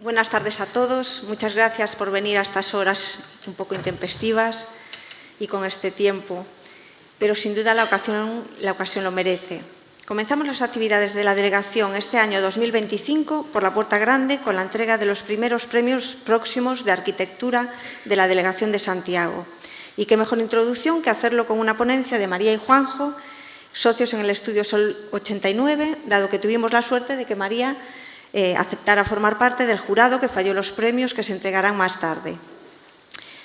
Buenas tardes a todos. Muchas gracias por venir a estas horas un poco intempestivas y con este tiempo, pero sin duda la ocasión lo merece. Comenzamos las actividades de la delegación este año 2025 por la Puerta Grande con la entrega de los primeros premios próximos de arquitectura de la Delegación de Santiago. Y qué mejor introducción que hacerlo con una ponencia de María y Juanjo, socios en el Estudio Sol 89, dado que tuvimos la suerte de que María aceptara formar parte del jurado que falló los premios que se entregarán más tarde.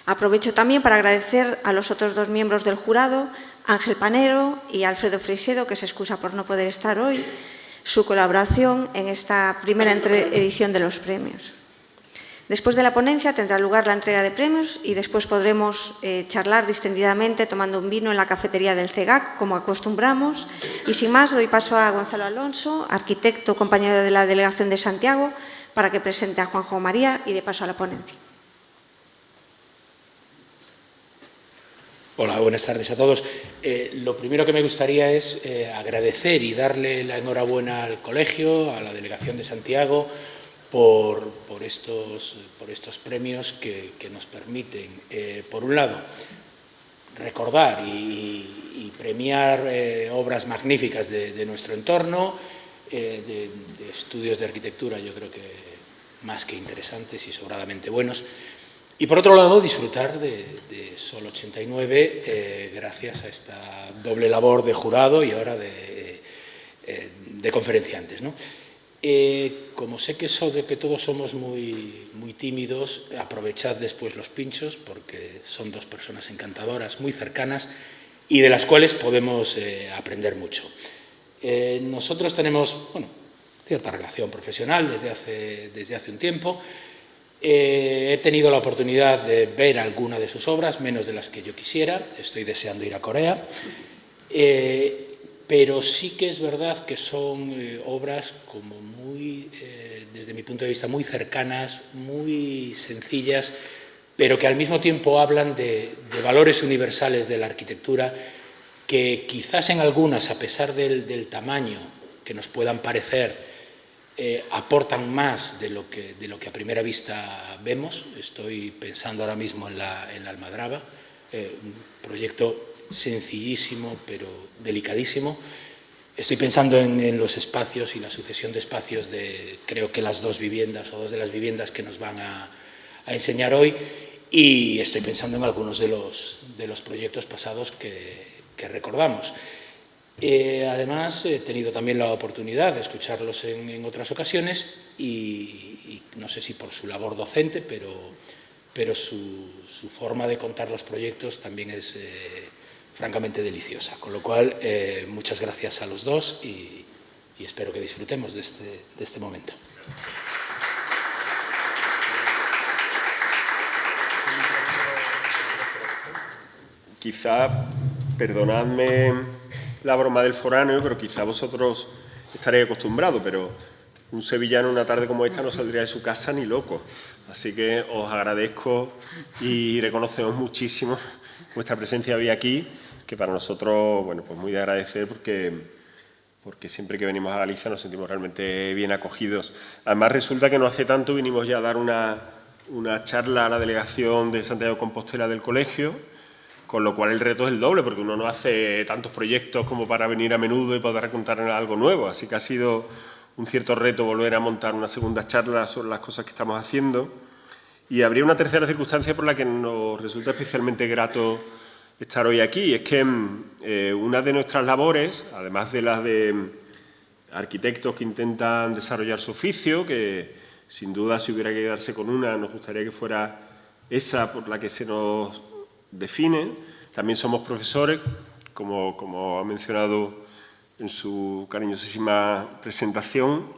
Aprovecho también para agradecer a los otros dos miembros del jurado, Ángel Panero y Alfredo Freixedo, que se excusa por no poder estar hoy, su colaboración en esta primera edición de los premios. Después de la ponencia tendrá lugar la entrega de premios y después podremos charlar distendidamente tomando un vino en la cafetería del CEGAC, como acostumbramos. Y sin más, doy paso a Gonzalo Alonso, arquitecto, compañero de la Delegación de Santiago, para que presente a Juanjo María y dé paso a la ponencia. Hola, buenas tardes a todos. Lo primero que me gustaría es agradecer y darle la enhorabuena al colegio, a la Delegación de Santiago, por estos premios que nos permiten, por un lado, recordar y premiar obras magníficas de nuestro entorno, de estudios de arquitectura, yo creo que más que interesantes y sobradamente buenos, y por otro lado, disfrutar de Sol 89 gracias a esta doble labor de jurado y ahora de conferenciantes, ¿no? Como sé que todos somos muy tímidos, aprovechad después los pinchos porque son dos personas encantadoras, muy cercanas y de las cuales podemos aprender mucho. Nosotros tenemos cierta relación profesional desde hace un tiempo. He tenido la oportunidad de ver alguna de sus obras, menos de las que yo quisiera. Estoy deseando ir a Corea. Pero sí que es verdad que son obras como desde mi punto de vista, muy cercanas, muy sencillas, pero que al mismo tiempo hablan de valores universales de la arquitectura que quizás en algunas, a pesar del tamaño que nos puedan parecer, aportan más de lo que a primera vista vemos. Estoy pensando ahora mismo en la Almadraba, un proyecto sencillísimo pero delicadísimo. Estoy pensando en los espacios y la sucesión de espacios de, creo que las dos de las viviendas que nos van a enseñar hoy, y estoy pensando en algunos de los proyectos pasados que recordamos. Además, he tenido también la oportunidad de escucharlos en otras ocasiones y no sé si por su labor docente, pero su forma de contar los proyectos también es francamente deliciosa. Con lo cual, muchas gracias a los dos y espero que disfrutemos de este momento. Quizá, perdonadme la broma del foráneo, pero quizá vosotros estaréis acostumbrados, pero un sevillano una tarde como esta no saldría de su casa ni loco. Así que os agradezco y reconocemos muchísimo vuestra presencia hoy aquí, que para nosotros, pues muy de agradecer porque siempre que venimos a Galicia nos sentimos realmente bien acogidos. Además, resulta que no hace tanto vinimos ya a dar una charla a la delegación de Santiago de Compostela del colegio, con lo cual el reto es el doble, porque uno no hace tantos proyectos como para venir a menudo y poder contar algo nuevo. Así que ha sido un cierto reto volver a montar una segunda charla sobre las cosas que estamos haciendo. Y habría una tercera circunstancia por la que nos resulta especialmente grato estar hoy aquí. Es que una de nuestras labores, además de las de arquitectos que intentan desarrollar su oficio, que sin duda si hubiera que quedarse con una, nos gustaría que fuera esa por la que se nos define, también somos profesores, como ha mencionado en su cariñosísima presentación,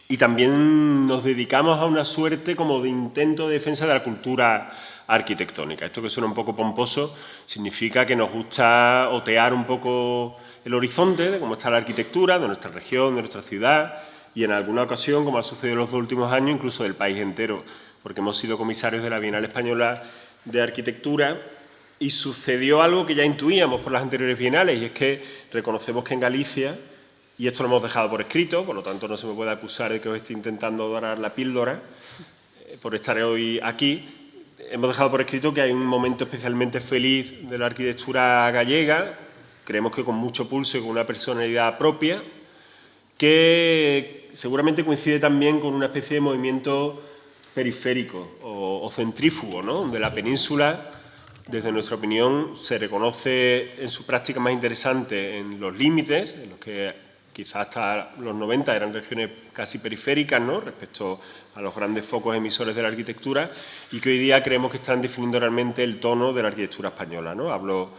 y también nos dedicamos a una suerte como de intento de defensa de la cultura arquitectónica. Esto que suena un poco pomposo significa que nos gusta otear un poco el horizonte de cómo está la arquitectura, de nuestra región, de nuestra ciudad, y en alguna ocasión, como ha sucedido en los dos últimos años, incluso del país entero, porque hemos sido comisarios de la Bienal Española de Arquitectura y sucedió algo que ya intuíamos por las anteriores bienales, y es que reconocemos que en Galicia y esto lo hemos dejado por escrito, por lo tanto no se me puede acusar de que os esté intentando dorar la píldora por estar hoy aquí. Hemos dejado por escrito que hay un momento especialmente feliz de la arquitectura gallega, creemos que con mucho pulso y con una personalidad propia, que seguramente coincide también con una especie de movimiento periférico o centrífugo, ¿no? Donde la península, desde nuestra opinión, se reconoce en su práctica más interesante en los límites, en los que quizás hasta los 90 eran regiones casi periféricas, ¿no?, respecto a los grandes focos emisores de la arquitectura, y que hoy día creemos que están definiendo realmente el tono de la arquitectura española, ¿no? Hablo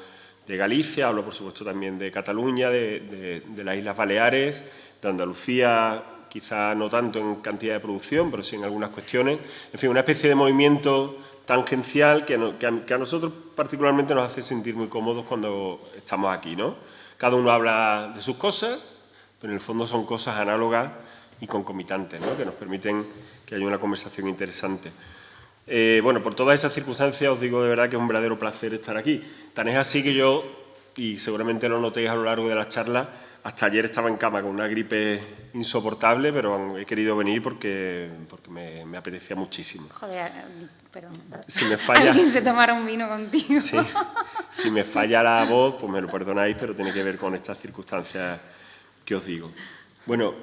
de Galicia, hablo por supuesto también de Cataluña, de las Islas Baleares, de Andalucía, quizá no tanto en cantidad de producción, pero sí en algunas cuestiones. En fin, una especie de movimiento tangencial que a nosotros particularmente nos hace sentir muy cómodos cuando estamos aquí, ¿no? Cada uno habla de sus cosas, pero en el fondo son cosas análogas y concomitantes, ¿no?, que nos permiten que haya una conversación interesante. Bueno, por todas esas circunstancias os digo de verdad que es un verdadero placer estar aquí. Tan es así que yo, y seguramente lo notéis a lo largo de la charla, hasta ayer estaba en cama con una gripe insoportable, pero he querido venir porque me apetecía muchísimo. Joder, pero si me falla, alguien se tomara un vino contigo. Sí, si me falla la voz, pues me lo perdonáis, pero tiene que ver con estas circunstancias que os digo. Bueno,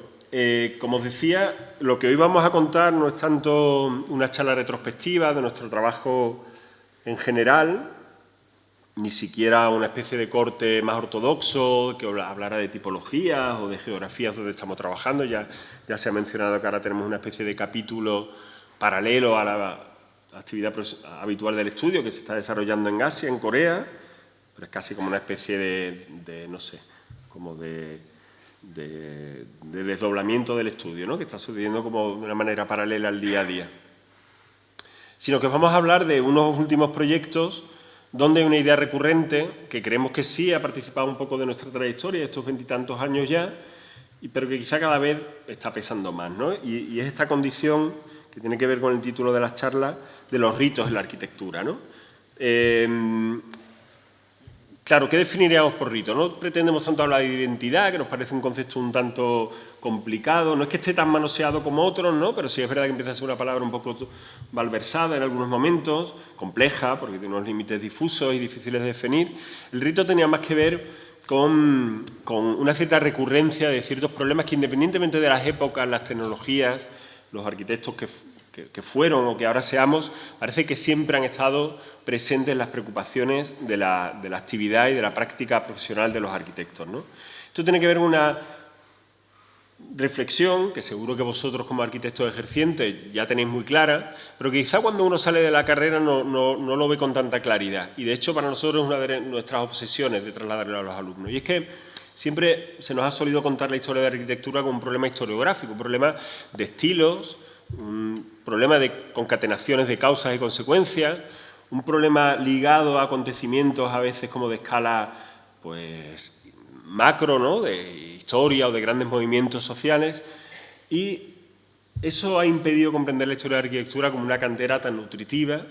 como os decía, lo que hoy vamos a contar no es tanto una charla retrospectiva de nuestro trabajo en general, ni siquiera una especie de corte más ortodoxo que hablara de tipologías o de geografías donde estamos trabajando. Ya se ha mencionado que ahora tenemos una especie de capítulo paralelo a la actividad habitual del estudio que se está desarrollando en Asia, en Corea, pero es casi como una especie de no sé, como de desdoblamiento del estudio, ¿no?, que está sucediendo como de una manera paralela al día a día. Sino que vamos a hablar de unos últimos proyectos donde hay una idea recurrente que creemos que sí ha participado un poco de nuestra trayectoria, estos 20 y tantos años ya, pero que quizá cada vez está pesando más, ¿no? Y es esta condición que tiene que ver con el título de las charlas, de los ritos en la arquitectura, ¿no? Claro, ¿qué definiríamos por rito? No pretendemos tanto hablar de identidad, que nos parece un concepto un tanto complicado, no es que esté tan manoseado como otros, ¿no?, pero sí es verdad que empieza a ser una palabra un poco malversada en algunos momentos, compleja, porque tiene unos límites difusos y difíciles de definir. El rito tenía más que ver con una cierta recurrencia de ciertos problemas que, independientemente de las épocas, las tecnologías, los arquitectos que fueron o que ahora seamos, parece que siempre han estado presentes las preocupaciones de la actividad y de la práctica profesional de los arquitectos, ¿no? Esto tiene que ver con una reflexión que seguro que vosotros como arquitectos ejercientes ya tenéis muy clara, pero que quizá cuando uno sale de la carrera no lo ve con tanta claridad. Y de hecho para nosotros es una de nuestras obsesiones de trasladarlo a los alumnos. Y es que siempre se nos ha solido contar la historia de la arquitectura como un problema historiográfico, un problema de estilos, un problema de concatenaciones de causas y consecuencias, un problema ligado a acontecimientos a veces como de escala pues macro, ¿no?, de historia o de grandes movimientos sociales, y eso ha impedido comprender la historia de la arquitectura como una cantera tan nutritiva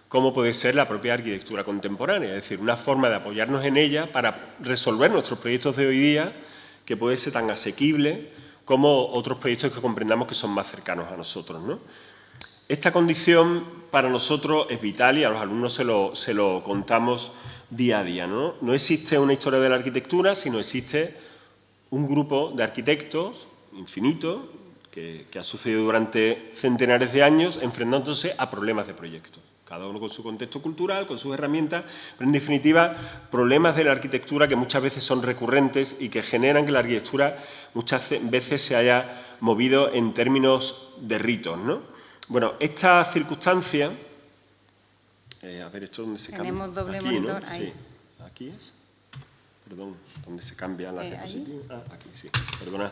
como puede ser la propia arquitectura contemporánea, es decir, una forma de apoyarnos en ella para resolver nuestros proyectos de hoy día que puede ser tan asequible como otros proyectos que comprendamos que son más cercanos a nosotros, ¿no? Esta condición para nosotros es vital y a los alumnos se lo contamos día a día, ¿no? No existe una historia de la arquitectura, sino existe un grupo de arquitectos infinito que ha sucedido durante centenares de años enfrentándose a problemas de proyectos. Cada uno con su contexto cultural, con sus herramientas, pero en definitiva problemas de la arquitectura que muchas veces son recurrentes y que generan que la arquitectura muchas veces se haya movido en términos de ritos, ¿no? Bueno, esta circunstancia... a ver, ¿esto dónde se cambia? Tenemos doble aquí, monitor, ¿no? ahí. Sí, aquí es. Perdón, ¿dónde se cambian las diapositivas? Ah, aquí, sí, perdonad.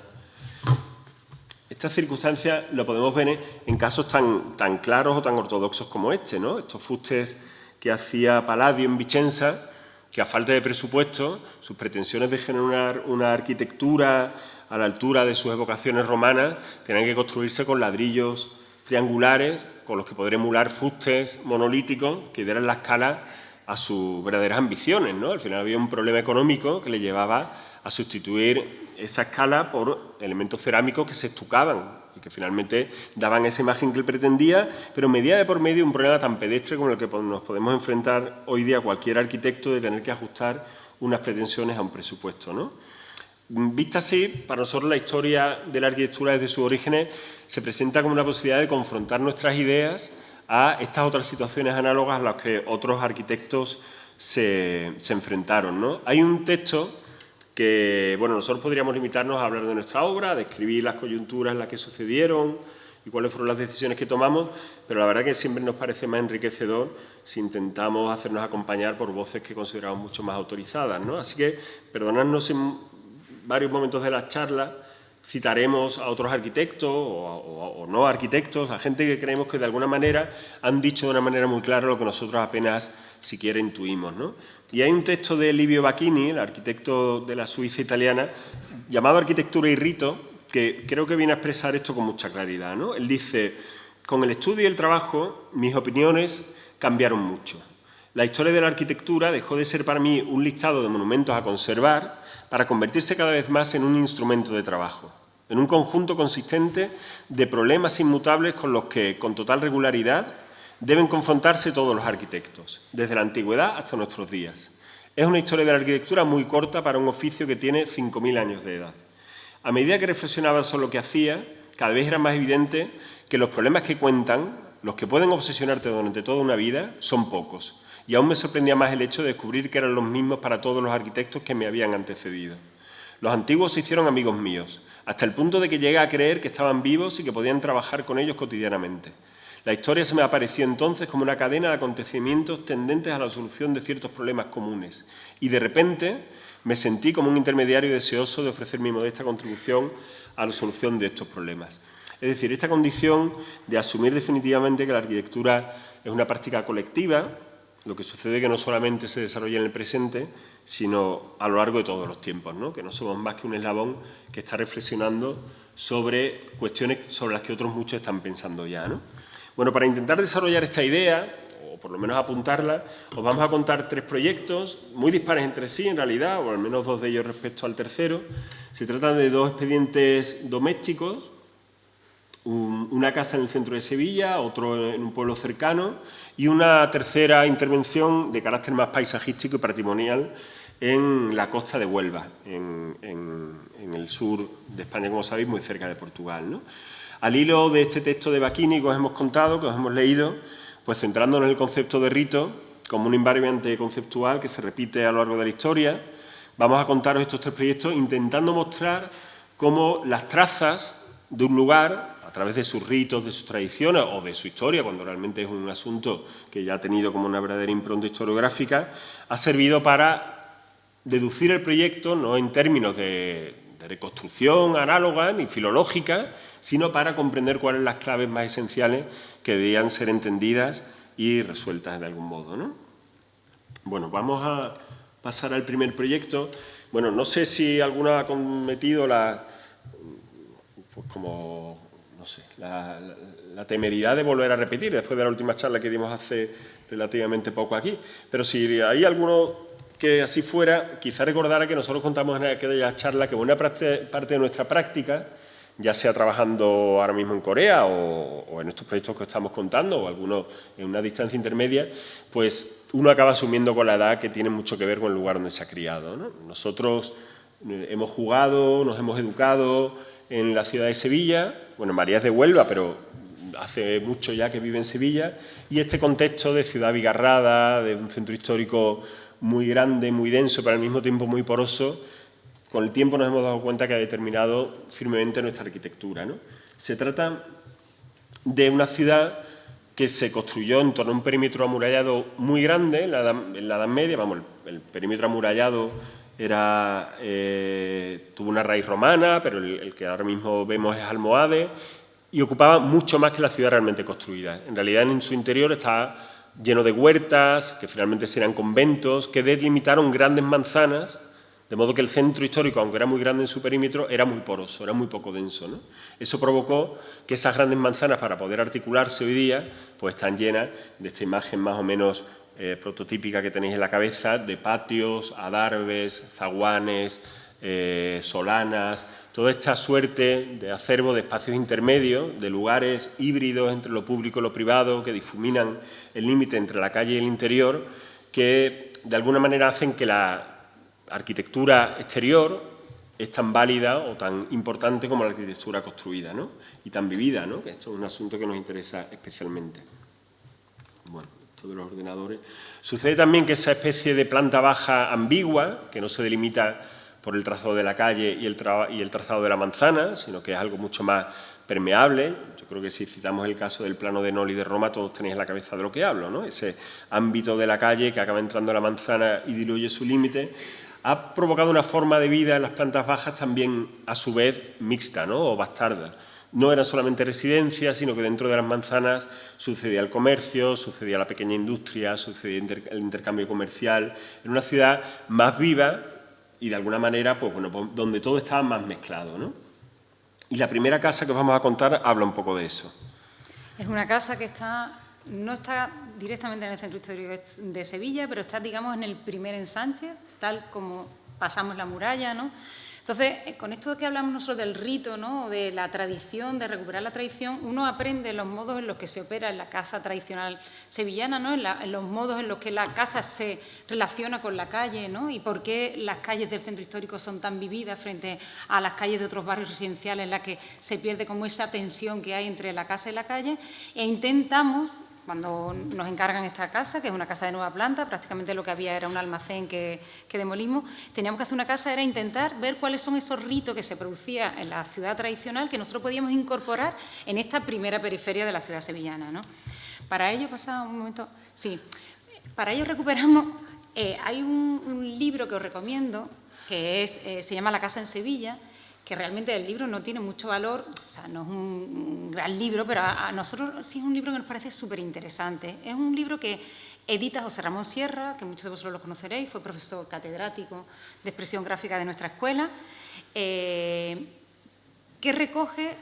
Esta circunstancia lo podemos ver en casos tan claros o tan ortodoxos como este, ¿no? Estos fustes que hacía Palladio en Vicenza, que a falta de presupuesto, sus pretensiones de generar una arquitectura a la altura de sus evocaciones romanas, tenían que construirse con ladrillos triangulares, con los que poder emular fustes monolíticos que dieran la escala a sus verdaderas ambiciones, ¿no? Al final había un problema económico que le llevaba a sustituir esa escala por elementos cerámicos que se estucaban y que finalmente daban esa imagen que él pretendía, pero medía de por medio un problema tan pedestre como el que nos podemos enfrentar hoy día cualquier arquitecto de tener que ajustar unas pretensiones a un presupuesto, ¿no? Vista así, para nosotros la historia de la arquitectura desde sus orígenes se presenta como una posibilidad de confrontar nuestras ideas a estas otras situaciones análogas a las que otros arquitectos se enfrentaron, ¿no? Hay un texto que, bueno, nosotros podríamos limitarnos a hablar de nuestra obra, a describir las coyunturas en las que sucedieron y cuáles fueron las decisiones que tomamos, pero la verdad que siempre nos parece más enriquecedor si intentamos hacernos acompañar por voces que consideramos mucho más autorizadas, ¿no? Así que, perdonadnos en varios momentos de la charla, citaremos a otros arquitectos o no arquitectos, a gente que creemos que de alguna manera han dicho de una manera muy clara lo que nosotros apenas siquiera intuimos, ¿no? Y hay un texto de Livio Bacchini, el arquitecto de la Suiza italiana, llamado Arquitectura y Rito, que creo que viene a expresar esto con mucha claridad, ¿no? Él dice: con el estudio y el trabajo, mis opiniones cambiaron mucho. La historia de la arquitectura dejó de ser para mí un listado de monumentos a conservar para convertirse cada vez más en un instrumento de trabajo, en un conjunto consistente de problemas inmutables con los que, con total regularidad, deben confrontarse todos los arquitectos, desde la antigüedad hasta nuestros días. Es una historia de la arquitectura muy corta para un oficio que tiene 5.000 años de edad. A medida que reflexionaba sobre lo que hacía, cada vez era más evidente que los problemas que cuentan, los que pueden obsesionarte durante toda una vida, son pocos. Y aún me sorprendía más el hecho de descubrir que eran los mismos para todos los arquitectos que me habían antecedido. Los antiguos se hicieron amigos míos, hasta el punto de que llegué a creer que estaban vivos y que podían trabajar con ellos cotidianamente. La historia se me apareció entonces como una cadena de acontecimientos tendentes a la solución de ciertos problemas comunes. Y de repente me sentí como un intermediario deseoso de ofrecer mi modesta contribución a la solución de estos problemas. Es decir, esta condición de asumir definitivamente que la arquitectura es una práctica colectiva, lo que sucede es que no solamente se desarrolla en el presente, sino a lo largo de todos los tiempos, ¿no? Que no somos más que un eslabón que está reflexionando sobre cuestiones sobre las que otros muchos están pensando ya, ¿no? Bueno, para intentar desarrollar esta idea, o por lo menos apuntarla, os vamos a contar 3 proyectos muy dispares entre sí, en realidad, o al menos 2 de ellos respecto al tercero. Se trata de 2 expedientes domésticos, una casa en el centro de Sevilla, otro en un pueblo cercano, y una tercera intervención de carácter más paisajístico y patrimonial en la costa de Huelva, en el sur de España, como sabéis, muy cerca de Portugal, ¿no? Al hilo de este texto de Bacchini que os hemos contado, que os hemos leído, pues centrándonos en el concepto de rito como un invariante conceptual que se repite a lo largo de la historia, vamos a contaros estos 3 proyectos intentando mostrar cómo las trazas de un lugar, a través de sus ritos, de sus tradiciones o de su historia, cuando realmente es un asunto que ya ha tenido como una verdadera impronta historiográfica, ha servido para deducir el proyecto no en términos de reconstrucción análoga ni filológica, sino para comprender cuáles son las claves más esenciales que debían ser entendidas y resueltas de algún modo, ¿no? Bueno, vamos a pasar al primer proyecto. Bueno, no sé si alguno ha cometido la temeridad de volver a repetir después de la última charla que dimos hace relativamente poco aquí, pero si hay alguno que así fuera, quizá recordara que nosotros contamos en aquella charla que buena parte de nuestra práctica, ya sea trabajando ahora mismo en Corea o en estos proyectos que estamos contando, o algunos en una distancia intermedia, pues uno acaba asumiendo con la edad que tiene mucho que ver con el lugar donde se ha criado, ¿no? Nosotros hemos jugado, nos hemos educado en la ciudad de Sevilla, bueno, María es de Huelva, pero hace mucho ya que vive en Sevilla, y este contexto de ciudad abigarrada, de un centro histórico muy grande, muy denso, pero al mismo tiempo muy poroso, con el tiempo nos hemos dado cuenta que ha determinado firmemente nuestra arquitectura, ¿no? Se trata de una ciudad que se construyó en torno a un perímetro amurallado muy grande en la Edad Media. Vamos, el perímetro amurallado tuvo una raíz romana, pero el que ahora mismo vemos es almohade, y ocupaba mucho más que la ciudad realmente construida. En realidad, en su interior está lleno de huertas, que finalmente serán conventos, que delimitaron grandes manzanas, de modo que el centro histórico, aunque era muy grande en su perímetro, era muy poroso, era muy poco denso, ¿no? Eso provocó que esas grandes manzanas, para poder articularse hoy día, pues están llenas de esta imagen más o menos prototípica que tenéis en la cabeza, de patios, adarves, zaguanes, solanas, toda esta suerte de acervo de espacios intermedios, de lugares híbridos entre lo público y lo privado, que difuminan el límite entre la calle y el interior, que de alguna manera hacen que la arquitectura exterior es tan válida o tan importante como la arquitectura construida, ¿no? Y tan vivida, ¿no? Que esto es un asunto que nos interesa especialmente. Bueno, esto de los ordenadores. Sucede también que esa especie de planta baja ambigua, que no se delimita por el trazado de la calle y el trazado de la manzana, sino que es algo mucho más permeable. Yo creo que si citamos el caso del plano de Noli de Roma, todos tenéis en la cabeza de lo que hablo, ¿no? Ese ámbito de la calle que acaba entrando a la manzana y diluye su límite, ha provocado una forma de vida en las plantas bajas también, a su vez, mixta, ¿no? O bastarda. No eran solamente residencias, sino que dentro de las manzanas sucedía el comercio, sucedía la pequeña industria, sucedía el intercambio comercial. En una ciudad más viva y, de alguna manera, pues, bueno, donde todo estaba más mezclado, ¿no? Y la primera casa que os vamos a contar habla un poco de eso. Es una casa que no está directamente en el centro histórico de Sevilla, pero está, digamos, en el primer ensanche, tal como pasamos la muralla, ¿no? Entonces, con esto que hablamos nosotros del rito, ¿no? De la tradición, de recuperar la tradición, uno aprende los modos en los que se opera en la casa tradicional sevillana, ¿no? En los modos en los que la casa se relaciona con la calle, ¿no? Y por qué las calles del centro histórico son tan vividas frente a las calles de otros barrios residenciales en las que se pierde como esa tensión que hay entre la casa y la calle, e intentamos, cuando nos encargan esta casa, que es una casa de nueva planta, prácticamente lo que había era un almacén que demolimos, teníamos que hacer una casa, era intentar ver cuáles son esos ritos que se producían en la ciudad tradicional que nosotros podíamos incorporar en esta primera periferia de la ciudad sevillana, ¿no? Para ello, pasaba un momento, sí, para ello recuperamos, hay un libro que os recomiendo, que se llama La casa en Sevilla, que realmente el libro no tiene mucho valor, o sea, no es un gran libro, pero a nosotros sí es un libro que nos parece súper interesante. Es un libro que edita José Ramón Sierra, que muchos de vosotros lo conoceréis, fue profesor catedrático de expresión gráfica de nuestra escuela, que recoge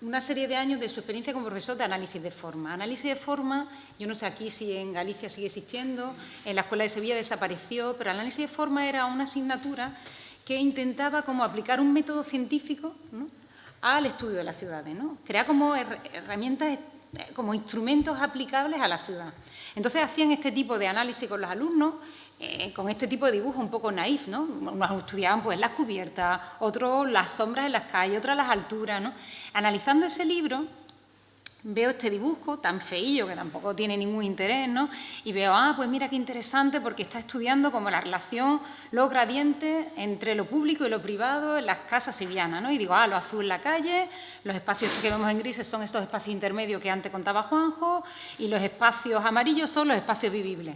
una serie de años de su experiencia como profesor de análisis de forma. Análisis de forma, yo no sé aquí si en Galicia sigue existiendo, en la Escuela de Sevilla desapareció, pero análisis de forma era una asignatura que intentaba como aplicar un método científico, ¿no?, al estudio de las ciudades, ¿no? Crear como herramientas, como instrumentos aplicables a la ciudad. Entonces hacían este tipo de análisis con los alumnos, con este tipo de dibujo un poco naif, ¿no? Unos estudiaban pues las cubiertas, otros las sombras en las calles, otras las alturas, ¿no? Analizando ese libro, veo este dibujo tan feillo que tampoco tiene ningún interés, ¿no? Y veo, pues mira qué interesante, porque está estudiando como la relación, los gradientes entre lo público y lo privado en las casas sevillanas, ¿no? Y digo, lo azul en la calle, los espacios que vemos en grises son estos espacios intermedios que antes contaba Juanjo, y los espacios amarillos son los espacios vivibles.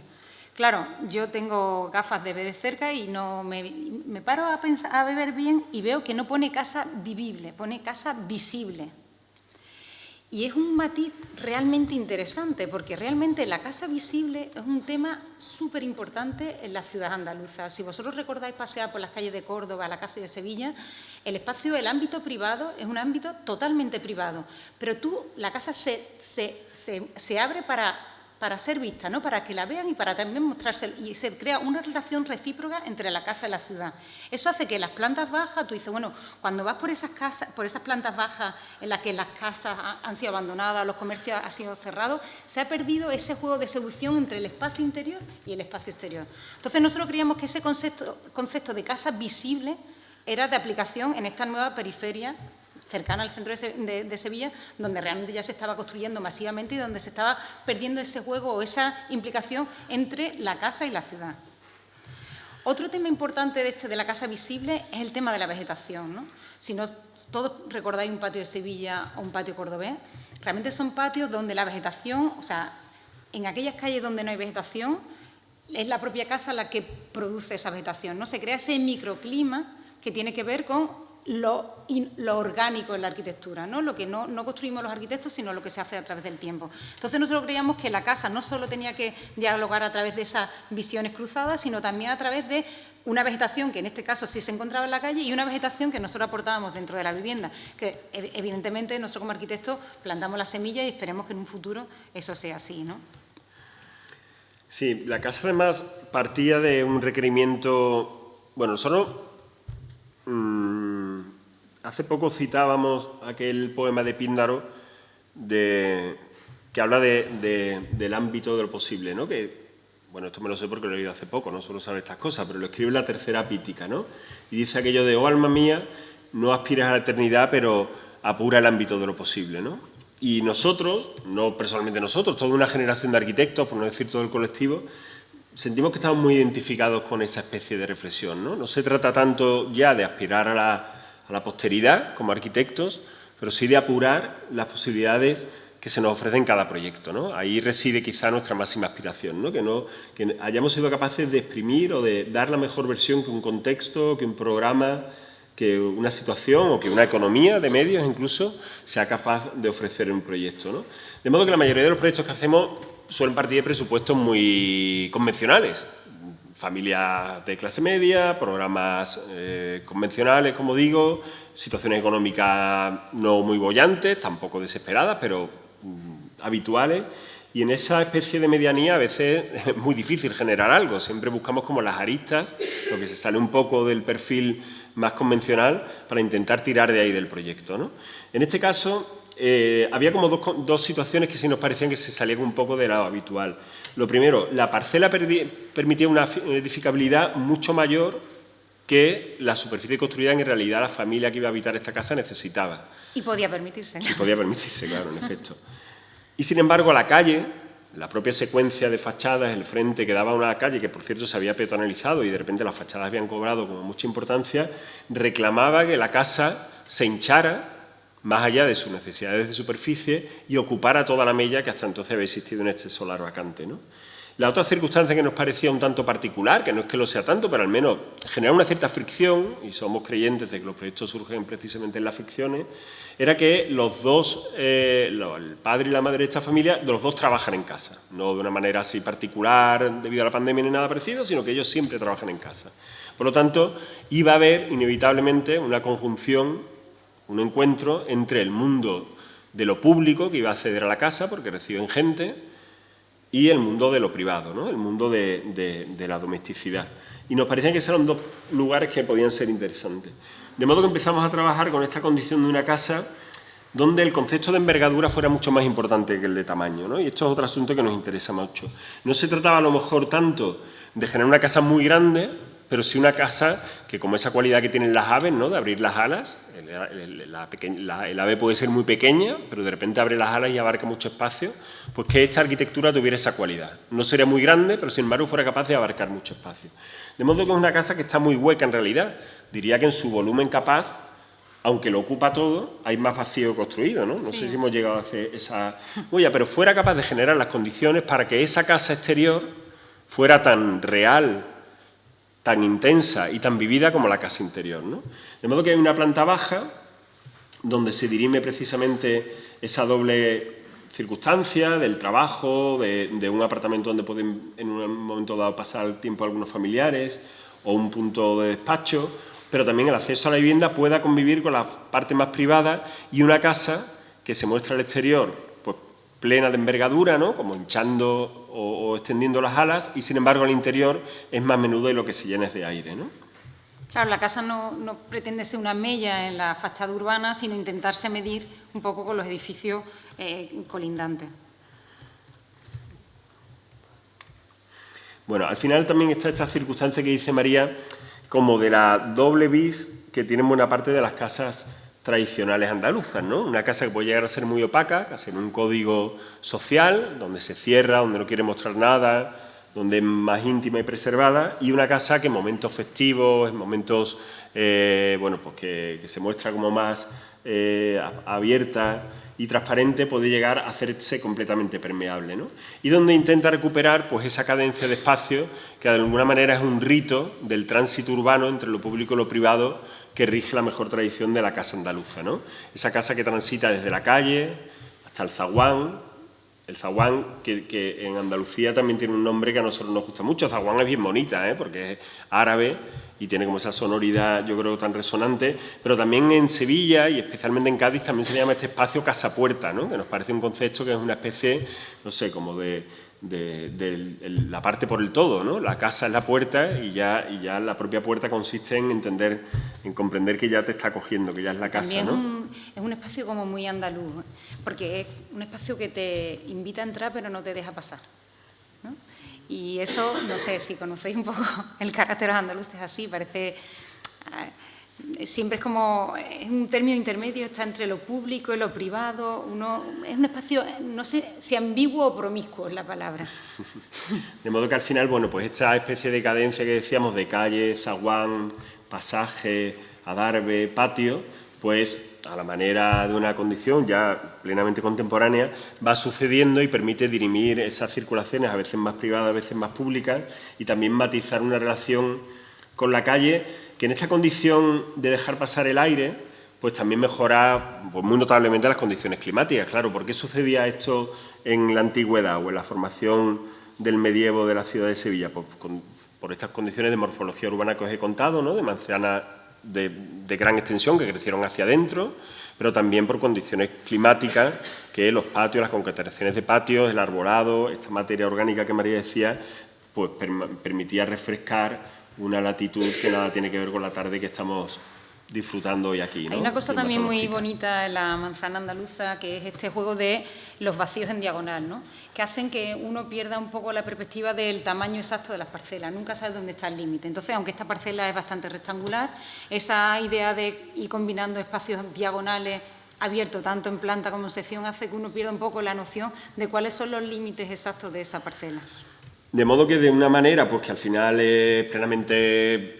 Claro, yo tengo gafas de ver de cerca y no me paro a pensar, a ver bien, y veo que no pone casa vivible, pone casa visible. Y es un matiz realmente interesante, porque realmente la casa visible es un tema súper importante en la ciudad andaluza. Si vosotros recordáis pasear por las calles de Córdoba, la calle de Sevilla, el espacio, el ámbito privado es un ámbito totalmente privado, pero la casa se abre para ser vista, ¿no? Para que la vean y para también mostrarse, y se crea una relación recíproca entre la casa y la ciudad. Eso hace que las plantas bajas, tú dices, bueno, cuando vas por esas casas, por esas plantas bajas en las que las casas han sido abandonadas, los comercios han sido cerrados, se ha perdido ese juego de seducción entre el espacio interior y el espacio exterior. Entonces nosotros creíamos que ese concepto de casa visible era de aplicación en esta nueva periferia cercana al centro de Sevilla, donde realmente ya se estaba construyendo masivamente y donde se estaba perdiendo ese juego o esa implicación entre la casa y la ciudad. Otro tema importante de la casa visible es el tema de la vegetación, ¿no? Si no, todos recordáis un patio de Sevilla o un patio cordobés, realmente son patios donde la vegetación, o sea, en aquellas calles donde no hay vegetación, es la propia casa la que produce esa vegetación, ¿no? Se crea ese microclima que tiene que ver con lo orgánico en la arquitectura, ¿no? Lo que no construimos los arquitectos, sino lo que se hace a través del tiempo. Entonces nosotros creíamos que la casa no solo tenía que dialogar a través de esas visiones cruzadas, sino también a través de una vegetación que en este caso sí se encontraba en la calle y una vegetación que nosotros aportábamos dentro de la vivienda, que evidentemente nosotros como arquitectos plantamos la semilla y esperemos que en un futuro eso sea así, ¿no? Sí, la casa además partía de un requerimiento Bueno, nosotros hace poco citábamos aquel poema de Píndaro que habla del ámbito de lo posible, ¿no? Que, bueno, esto me lo sé porque lo he leído hace poco, no suelo saber estas cosas, pero lo escribe en la Tercera Pítica, ¿no? Y dice aquello de, oh alma mía, no aspires a la eternidad, pero apura el ámbito de lo posible, ¿no? Y nosotros, no personalmente nosotros, toda una generación de arquitectos, por no decir todo el colectivo, sentimos que estamos muy identificados con esa especie de reflexión, ¿no? No se trata tanto ya de aspirar a la posteridad como arquitectos, pero sí de apurar las posibilidades que se nos ofrecen en cada proyecto, ¿no? Ahí reside quizá nuestra máxima aspiración, ¿no? Que hayamos sido capaces de exprimir o de dar la mejor versión que un contexto, que un programa, que una situación o que una economía de medios incluso sea capaz de ofrecer en un proyecto, ¿no? De modo que la mayoría de los proyectos que hacemos suelen partir de presupuestos muy convencionales, familias de clase media, programas convencionales, como digo, situaciones económicas no muy bollantes, tampoco desesperadas, pero habituales, y en esa especie de medianía a veces es muy difícil generar algo, siempre buscamos como las aristas, lo que se sale un poco del perfil más convencional para intentar tirar de ahí del proyecto, ¿no? En este caso había como dos situaciones que sí nos parecían que se salían un poco de lo habitual. Lo primero, la parcela permitía una edificabilidad mucho mayor que la superficie construida en realidad la familia que iba a habitar esta casa necesitaba. Y podía permitirse. Y podía permitirse, claro, en efecto. Y sin embargo, la calle, la propia secuencia de fachadas, el frente que daba a una calle que, por cierto, se había peatonalizado y de repente las fachadas habían cobrado como mucha importancia, reclamaba que la casa se hinchara más allá de sus necesidades de superficie y ocupara toda la mella que hasta entonces había existido en este solar vacante, ¿no? La otra circunstancia que nos parecía un tanto particular, que no es que lo sea tanto, pero al menos genera una cierta fricción, y somos creyentes de que los proyectos surgen precisamente en las fricciones, era que los dos, el padre y la madre de esta familia, los dos trabajan en casa, no de una manera así particular debido a la pandemia ni nada parecido, sino que ellos siempre trabajan en casa. Por lo tanto, iba a haber inevitablemente una conjunción, un encuentro entre el mundo de lo público, que iba a acceder a la casa porque reciben gente, y el mundo de lo privado, ¿no? El mundo de la domesticidad. Y nos parecían que esos eran dos lugares que podían ser interesantes. De modo que empezamos a trabajar con esta condición de una casa donde el concepto de envergadura fuera mucho más importante que el de tamaño, ¿no? Y esto es otro asunto que nos interesa mucho. No se trataba a lo mejor tanto de generar una casa muy grande, pero sí una casa que, como esa cualidad que tienen las aves, ¿no? De abrir las alas, el ave puede ser muy pequeña, pero de repente abre las alas y abarca mucho espacio, pues que esta arquitectura tuviera esa cualidad. No sería muy grande, pero sin embargo fuera capaz de abarcar mucho espacio. De modo que es una casa que está muy hueca en realidad. Diría que en su volumen capaz, aunque lo ocupa todo, hay más vacío construido, ¿no? No sé si hemos llegado a hacer esa huella, pero fuera capaz de generar las condiciones para que esa casa exterior fuera tan real, tan intensa y tan vivida como la casa interior, ¿no? De modo que hay una planta baja donde se dirime precisamente esa doble circunstancia del trabajo, de un apartamento donde pueden en un momento dado pasar tiempo algunos familiares o un punto de despacho, pero también el acceso a la vivienda pueda convivir con la parte más privada y una casa que se muestra al exterior pues plena de envergadura, ¿no? Como hinchando o extendiendo las alas, y sin embargo al interior es más menudo y lo que se llena es de aire, ¿no? Claro, la casa no pretende ser una mella en la fachada urbana, sino intentarse medir un poco con los edificios colindantes. Bueno, al final también está esta circunstancia que dice María, como de la doble vis que tienen buena parte de las casas tradicionales andaluzas, ¿no? Una casa que puede llegar a ser muy opaca, casi en un código social, donde se cierra, donde no quiere mostrar nada, donde es más íntima y preservada, y una casa que en momentos festivos, en momentos bueno, pues que se muestra como más abierta y transparente, puede llegar a hacerse completamente permeable, ¿no? Y donde intenta recuperar pues esa cadencia de espacio que de alguna manera es un rito del tránsito urbano entre lo público y lo privado que rige la mejor tradición de la casa andaluza, ¿no? Esa casa que transita desde la calle hasta el zaguán que en Andalucía también tiene un nombre que a nosotros nos gusta mucho. Zaguán es bien bonita, porque es árabe y tiene como esa sonoridad, yo creo, tan resonante, pero también en Sevilla y especialmente en Cádiz también se llama este espacio casa-puerta, ¿no? Que nos parece un concepto que es una especie, no sé, como de la parte por el todo, ¿no? La casa es la puerta y ya la propia puerta consiste en comprender que ya te está acogiendo, que ya es la casa, también ¿no? Es un espacio como muy andaluz, porque es un espacio que te invita a entrar pero no te deja pasar, ¿no? Y eso, no sé, si conocéis un poco el carácter de los andaluces así, parece... siempre es como, es un término intermedio, está entre lo público y lo privado, es un espacio, no sé si ambiguo o promiscuo es la palabra. De modo que al final, bueno, pues esta especie de cadencia que decíamos de calle, zaguán, pasaje, adarve, patio, pues a la manera de una condición ya plenamente contemporánea va sucediendo y permite dirimir esas circulaciones, a veces más privadas, a veces más públicas, y también matizar una relación con la calle que en esta condición de dejar pasar el aire, pues también mejora pues, muy notablemente las condiciones climáticas. Claro, ¿por qué sucedía esto en la antigüedad o en la formación del medievo de la ciudad de Sevilla? Pues, por estas condiciones de morfología urbana que os he contado, ¿no? De manzanas de gran extensión que crecieron hacia adentro, pero también por condiciones climáticas que los patios, las concatenaciones de patios, el arbolado, esta materia orgánica que María decía, pues permitía refrescar una latitud que nada tiene que ver con la tarde que estamos disfrutando hoy aquí, ¿no? Hay una cosa también muy bonita en la manzana andaluza, que es este juego de los vacíos en diagonal, ¿no? Que hacen que uno pierda un poco la perspectiva del tamaño exacto de las parcelas, nunca sabes dónde está el límite. Entonces, aunque esta parcela es bastante rectangular, esa idea de ir combinando espacios diagonales abiertos tanto en planta como en sección hace que uno pierda un poco la noción de cuáles son los límites exactos de esa parcela. De modo que de una manera pues que al final es plenamente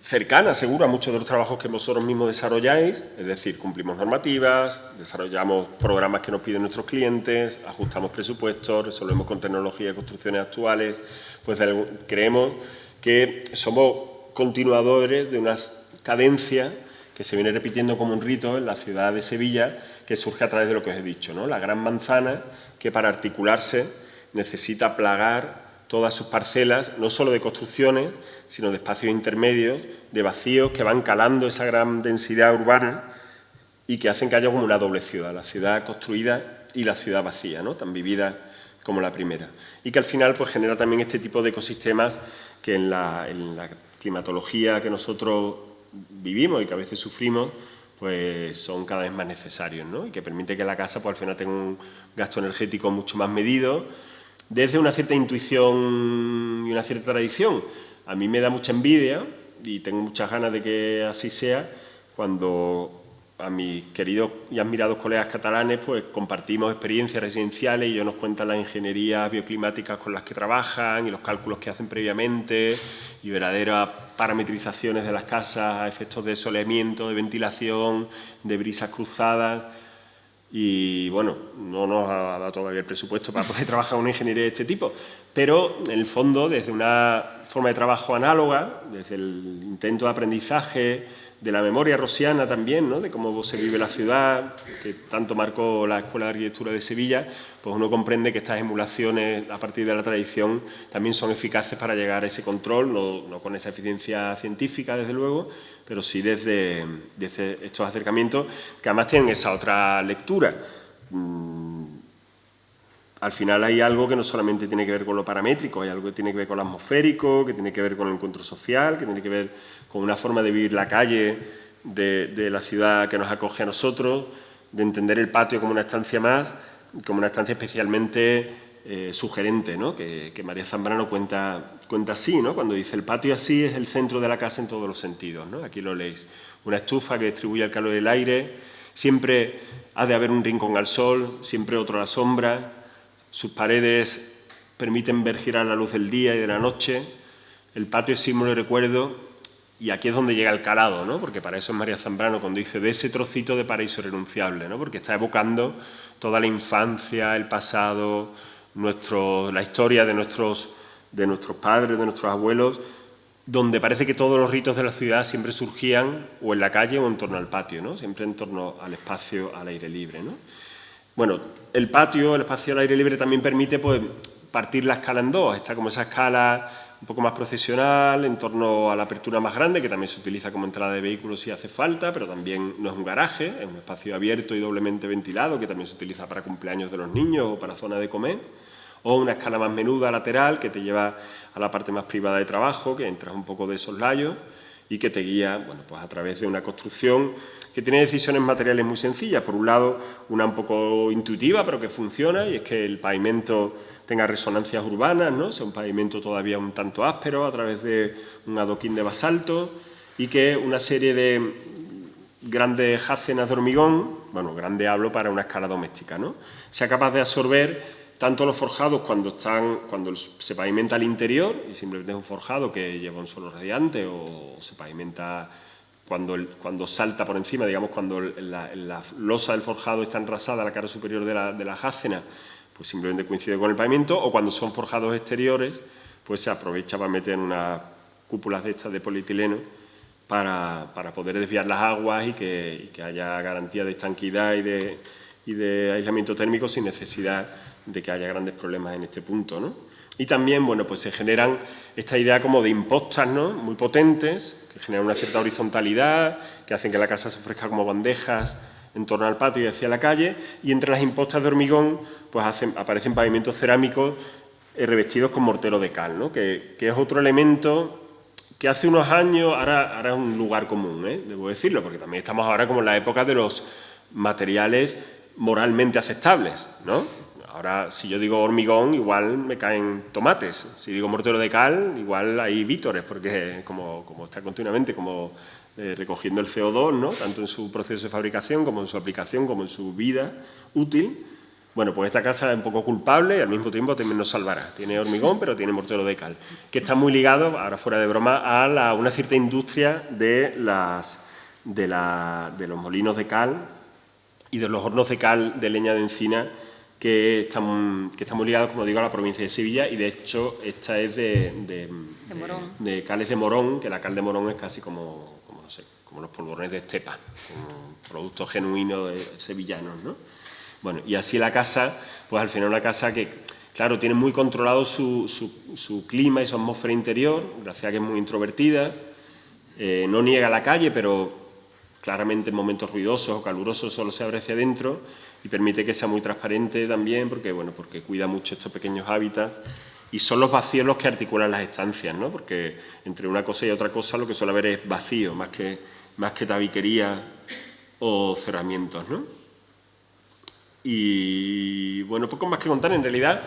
cercana, seguro, a muchos de los trabajos que vosotros mismos desarrolláis, es decir, cumplimos normativas, desarrollamos programas que nos piden nuestros clientes, ajustamos presupuestos, resolvemos con tecnología y construcciones actuales, pues creemos que somos continuadores de una cadencia que se viene repitiendo como un rito en la ciudad de Sevilla, que surge a través de lo que os he dicho, ¿no? La gran manzana que para articularse necesita plagar todas sus parcelas, no solo de construcciones, sino de espacios intermedios, de vacíos que van calando esa gran densidad urbana y que hacen que haya como una doble ciudad, la ciudad construida y la ciudad vacía, ¿no? Tan vivida como la primera. Y que al final pues, genera también este tipo de ecosistemas que en la climatología que nosotros vivimos y que a veces sufrimos, pues son cada vez más necesarios, ¿no? Y que permite que la casa pues, al final tenga un gasto energético mucho más medido, desde una cierta intuición y una cierta tradición. A mí me da mucha envidia y tengo muchas ganas de que así sea cuando a mis queridos y admirados colegas catalanes pues compartimos experiencias residenciales y ellos nos cuentan las ingenierías bioclimáticas con las que trabajan y los cálculos que hacen previamente y verdaderas parametrizaciones de las casas a efectos de soleamiento, de ventilación, de brisas cruzadas. Y bueno, no nos ha dado todavía el presupuesto para poder trabajar una ingeniería de este tipo, pero en el fondo desde una forma de trabajo análoga, desde el intento de aprendizaje, de la memoria rosiana también, ¿no? De cómo se vive la ciudad, que tanto marcó la Escuela de Arquitectura de Sevilla, pues uno comprende que estas emulaciones a partir de la tradición también son eficaces para llegar a ese control, no con esa eficiencia científica desde luego, pero sí desde estos acercamientos que además tienen esa otra lectura. Al final hay algo que no solamente tiene que ver con lo paramétrico, hay algo que tiene que ver con lo atmosférico, que tiene que ver con el encuentro social, que tiene que ver con una forma de vivir la calle de la ciudad que nos acoge a nosotros, de entender el patio como una estancia más, como una estancia especialmente sugerente, ¿no? que María Zambrano cuenta así, ¿no? Cuando dice el patio así es el centro de la casa en todos los sentidos, ¿no? Aquí lo leéis. Una estufa que distribuye el calor del aire, siempre ha de haber un rincón al sol, siempre otro a la sombra, sus paredes permiten ver girar la luz del día y de la noche, el patio es símbolo y recuerdo, y aquí es donde llega el calado, ¿no? Porque para eso es María Zambrano cuando dice de ese trocito de paraíso irrenunciable, ¿no? Porque está evocando toda la infancia, el pasado, la historia de nuestros padres, de nuestros abuelos, donde parece que todos los ritos de la ciudad siempre surgían o en la calle o en torno al patio, ¿no? Siempre en torno al espacio al aire libre, ¿no? Bueno, el patio, el espacio al aire libre también permite pues, partir la escala en dos. Está como esa escala un poco más procesional, en torno a la apertura más grande, que también se utiliza como entrada de vehículos si hace falta, pero también no es un garaje, es un espacio abierto y doblemente ventilado, que también se utiliza para cumpleaños de los niños o para zona de comer, O una escala más menuda lateral que te lleva a la parte más privada de trabajo, que entras un poco de soslayo y que te guía, bueno, pues a través de una construcción que tiene decisiones materiales muy sencillas. Por un lado, una un poco intuitiva, pero que funciona, y es que el pavimento tenga resonancias urbanas, ¿no? Sea un pavimento todavía un tanto áspero a través de un adoquín de basalto, y que una serie de grandes jácenas de hormigón, bueno, grande hablo para una escala doméstica, ¿no?, sea capaz de absorber tanto los forjados cuando se pavimenta al interior, y simplemente es un forjado que lleva un suelo radiante, o se pavimenta cuando salta por encima, digamos, cuando la losa del forjado está enrasada a la cara superior de la jácena, pues simplemente coincide con el pavimento, o cuando son forjados exteriores, pues se aprovecha para meter unas cúpulas de estas de polietileno para poder desviar las aguas y que haya garantía de estanquidad y de aislamiento térmico sin necesidad de que haya grandes problemas en este punto, ¿no? Y también, bueno, pues se generan esta idea como de impostas, ¿no?, muy potentes, que generan una cierta horizontalidad, que hacen que la casa se ofrezca como bandejas en torno al patio y hacia la calle, y entre las impostas de hormigón pues aparecen pavimentos cerámicos revestidos con mortero de cal, ¿no?, que es otro elemento que hace unos años, ahora es un lugar común, debo decirlo, porque también estamos ahora como en la época de los materiales moralmente aceptables, ¿no? Ahora, si yo digo hormigón, igual me caen tomates. Si digo mortero de cal, igual hay vítores, porque como está continuamente recogiendo el CO2, ¿no?, tanto en su proceso de fabricación, como en su aplicación, como en su vida útil. Bueno, pues esta casa es un poco culpable y al mismo tiempo también nos salvará. Tiene hormigón, pero tiene mortero de cal, que está muy ligado, ahora fuera de broma, a una cierta industria de los molinos de cal y de los hornos de cal de leña de encina, que están muy ligados, como digo, a la provincia de Sevilla, y de hecho esta es de cales de Morón, que la cal de Morón es casi como los polvorones de Estepa, un producto genuino de sevillanos, ¿no? Bueno, y así la casa, pues al final una casa que, claro, tiene muy controlado su clima y su atmósfera interior, gracias a que es muy introvertida, no niega la calle, pero claramente en momentos ruidosos o calurosos solo se abre hacia adentro, y permite que sea muy transparente también, porque cuida mucho estos pequeños hábitats, y son los vacíos los que articulan las estancias, ¿no?, porque entre una cosa y otra cosa lo que suele haber es vacío, más que tabiquería o cerramientos, ¿no? Y bueno, poco más que contar. En realidad,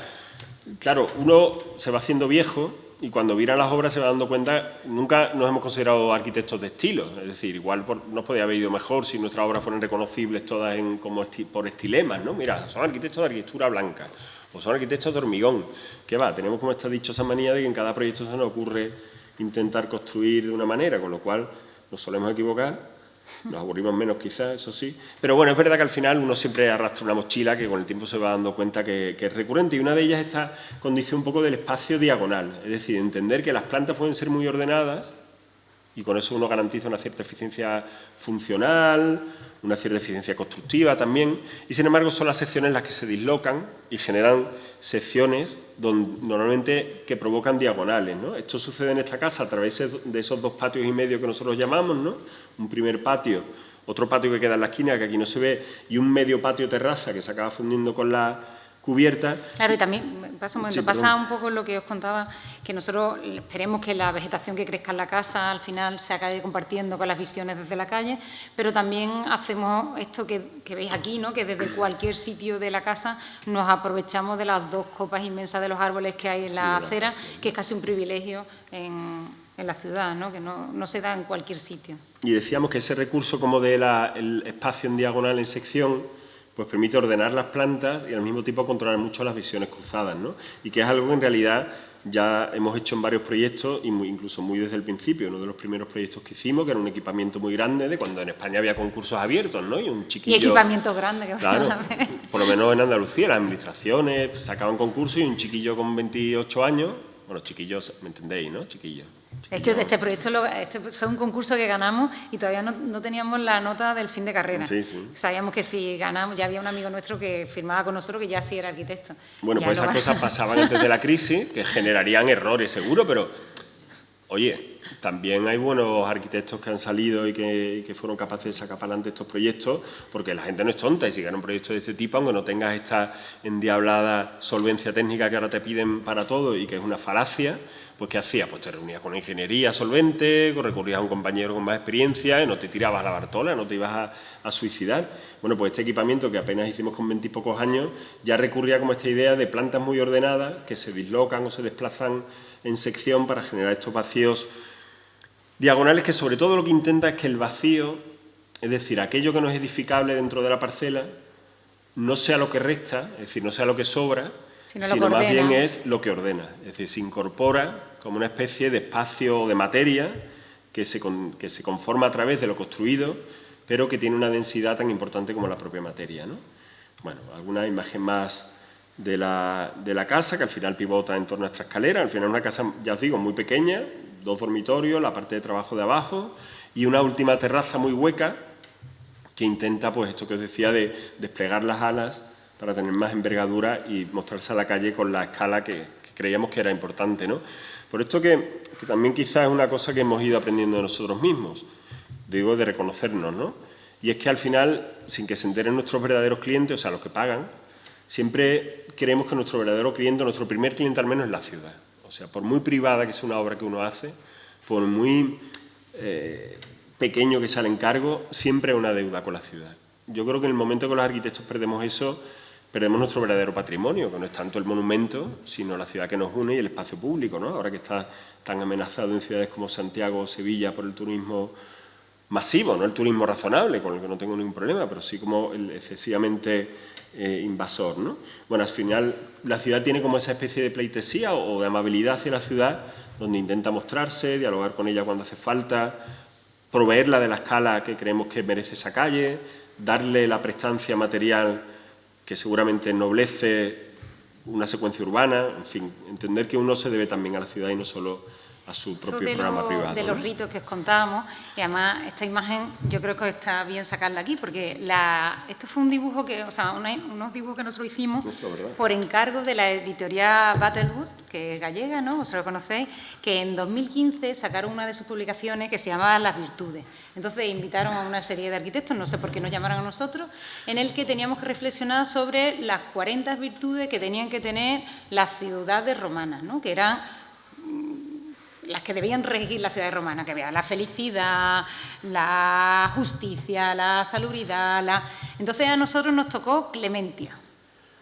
claro, uno se va haciendo viejo y cuando mira las obras se va dando cuenta, nunca nos hemos considerado arquitectos de estilo, es decir, igual nos podría haber ido mejor si nuestras obras fueran reconocibles todas por estilemas, ¿no? Mira, son arquitectos de arquitectura blanca, o son arquitectos de hormigón. ¿Qué va? Tenemos como esta dichosa manía de que en cada proyecto se nos ocurre intentar construir de una manera, con lo cual nos solemos equivocar. Nos aburrimos menos quizás, eso sí. Pero bueno, es verdad que al final uno siempre arrastra una mochila que con el tiempo se va dando cuenta que es recurrente, y una de ellas es esta condición un poco del espacio diagonal, es decir, entender que las plantas pueden ser muy ordenadas y con eso uno garantiza una cierta eficiencia funcional, una cierta eficiencia constructiva también, y sin embargo son las secciones las que se dislocan y generan secciones normalmente que provocan diagonales, ¿no? Esto sucede en esta casa a través de esos 2 patios y medio que nosotros llamamos, ¿no? Un primer patio, otro patio que queda en la esquina, que aquí no se ve, y un medio patio terraza que se acaba fundiendo con la cubierta. Claro, y también pasa un poco lo que os contaba, que nosotros esperemos que la vegetación que crezca en la casa al final se acabe compartiendo con las visiones desde la calle, pero también hacemos esto que veis aquí, ¿no?, que desde cualquier sitio de la casa nos aprovechamos de las 2 copas inmensas de los árboles que hay en la acera, que es casi un privilegio en la ciudad, ¿no?, que no se da en cualquier sitio. Y decíamos que ese recurso como del espacio en diagonal en sección pues permite ordenar las plantas y al mismo tiempo controlar mucho las visiones cruzadas, ¿no? Y que es algo que en realidad ya hemos hecho en varios proyectos, y incluso muy desde el principio. Uno de los primeros proyectos que hicimos, que era un equipamiento muy grande, de cuando en España había concursos abiertos, ¿no? Y un chiquillo... Y equipamientos grandes. Que claro, por lo menos en Andalucía, las administraciones sacaban concursos, y un chiquillo con 28 años, bueno, chiquillos, ¿me entendéis, no? Chiquillos. De hecho, este proyecto es un concurso que ganamos y todavía no teníamos la nota del fin de carrera. Sí, sí. Sabíamos que si ganamos, ya había un amigo nuestro que firmaba con nosotros que ya sí era arquitecto. Bueno, pues esas cosas pasaban antes de la crisis, que generarían errores seguro, pero Oye, también hay buenos arquitectos que han salido y que fueron capaces de sacar para adelante estos proyectos, porque la gente no es tonta y si gana un proyecto de este tipo, aunque no tengas esta endiablada solvencia técnica que ahora te piden para todo y que es una falacia, pues ¿qué hacías? Pues te reunías con una ingeniería solvente, recurrías a un compañero con más experiencia y no te tirabas a la Bartola, no te ibas a suicidar. Bueno, pues este equipamiento que apenas hicimos con 20 y pocos años ya recurría como esta idea de plantas muy ordenadas que se dislocan o se desplazan en sección para generar estos vacíos diagonales que sobre todo lo que intenta es que el vacío, es decir, aquello que no es edificable dentro de la parcela, no sea lo que resta, es decir, no sea lo que sobra, sino más bien es lo que ordena. Es decir, se incorpora como una especie de espacio o de materia que se conforma a través de lo construido, pero que tiene una densidad tan importante como la propia materia, ¿no? Bueno, alguna imagen más de la casa, que al final pivota en torno a esta escalera. Al final es una casa, ya os digo, muy pequeña, 2 dormitorios, la parte de trabajo de abajo y una última terraza muy hueca que intenta, pues esto que os decía, de desplegar las alas para tener más envergadura y mostrarse a la calle con la escala que creíamos que era importante, ¿no? Por esto que también quizás es una cosa que hemos ido aprendiendo de nosotros mismos, digo, de reconocernos, ¿no? Y es que al final, sin que se enteren nuestros verdaderos clientes, o sea, los que pagan, siempre creemos que nuestro verdadero cliente, nuestro primer cliente al menos es la ciudad. O sea, por muy privada que sea una obra que uno hace, por muy pequeño que sea el encargo, siempre hay una deuda con la ciudad. Yo creo que en el momento que los arquitectos perdemos eso, perdemos nuestro verdadero patrimonio, que no es tanto el monumento, sino la ciudad que nos une y el espacio público, ¿no? Ahora que está tan amenazado en ciudades como Santiago o Sevilla por el turismo masivo, no el turismo razonable, con el que no tengo ningún problema, pero sí como el excesivamente invasor, ¿no? Bueno, al final la ciudad tiene como esa especie de pleitesía o de amabilidad hacia la ciudad, donde intenta mostrarse, dialogar con ella cuando hace falta, proveerla de la escala que creemos que merece esa calle, darle la prestancia material que seguramente ennoblece una secuencia urbana, en fin, entender que uno se debe también a la ciudad y no solo a su propio programa privado. De los ritos que os contábamos, y además esta imagen yo creo que está bien sacarla aquí, porque esto fue un dibujo que, o sea, unos dibujos que nosotros hicimos por encargo de la editorial Battlewood, que es gallega, ¿no? Vosotros lo conocéis, que en 2015 sacaron una de sus publicaciones que se llamaba Las Virtudes. Entonces invitaron a una serie de arquitectos, no sé por qué nos llamaron a nosotros, en el que teníamos que reflexionar sobre las 40 virtudes que tenían que tener las ciudades romanas, ¿no? Que eran las que debían regir la ciudad romana, que había la felicidad, la justicia, la salubridad. Entonces a nosotros nos tocó Clementia.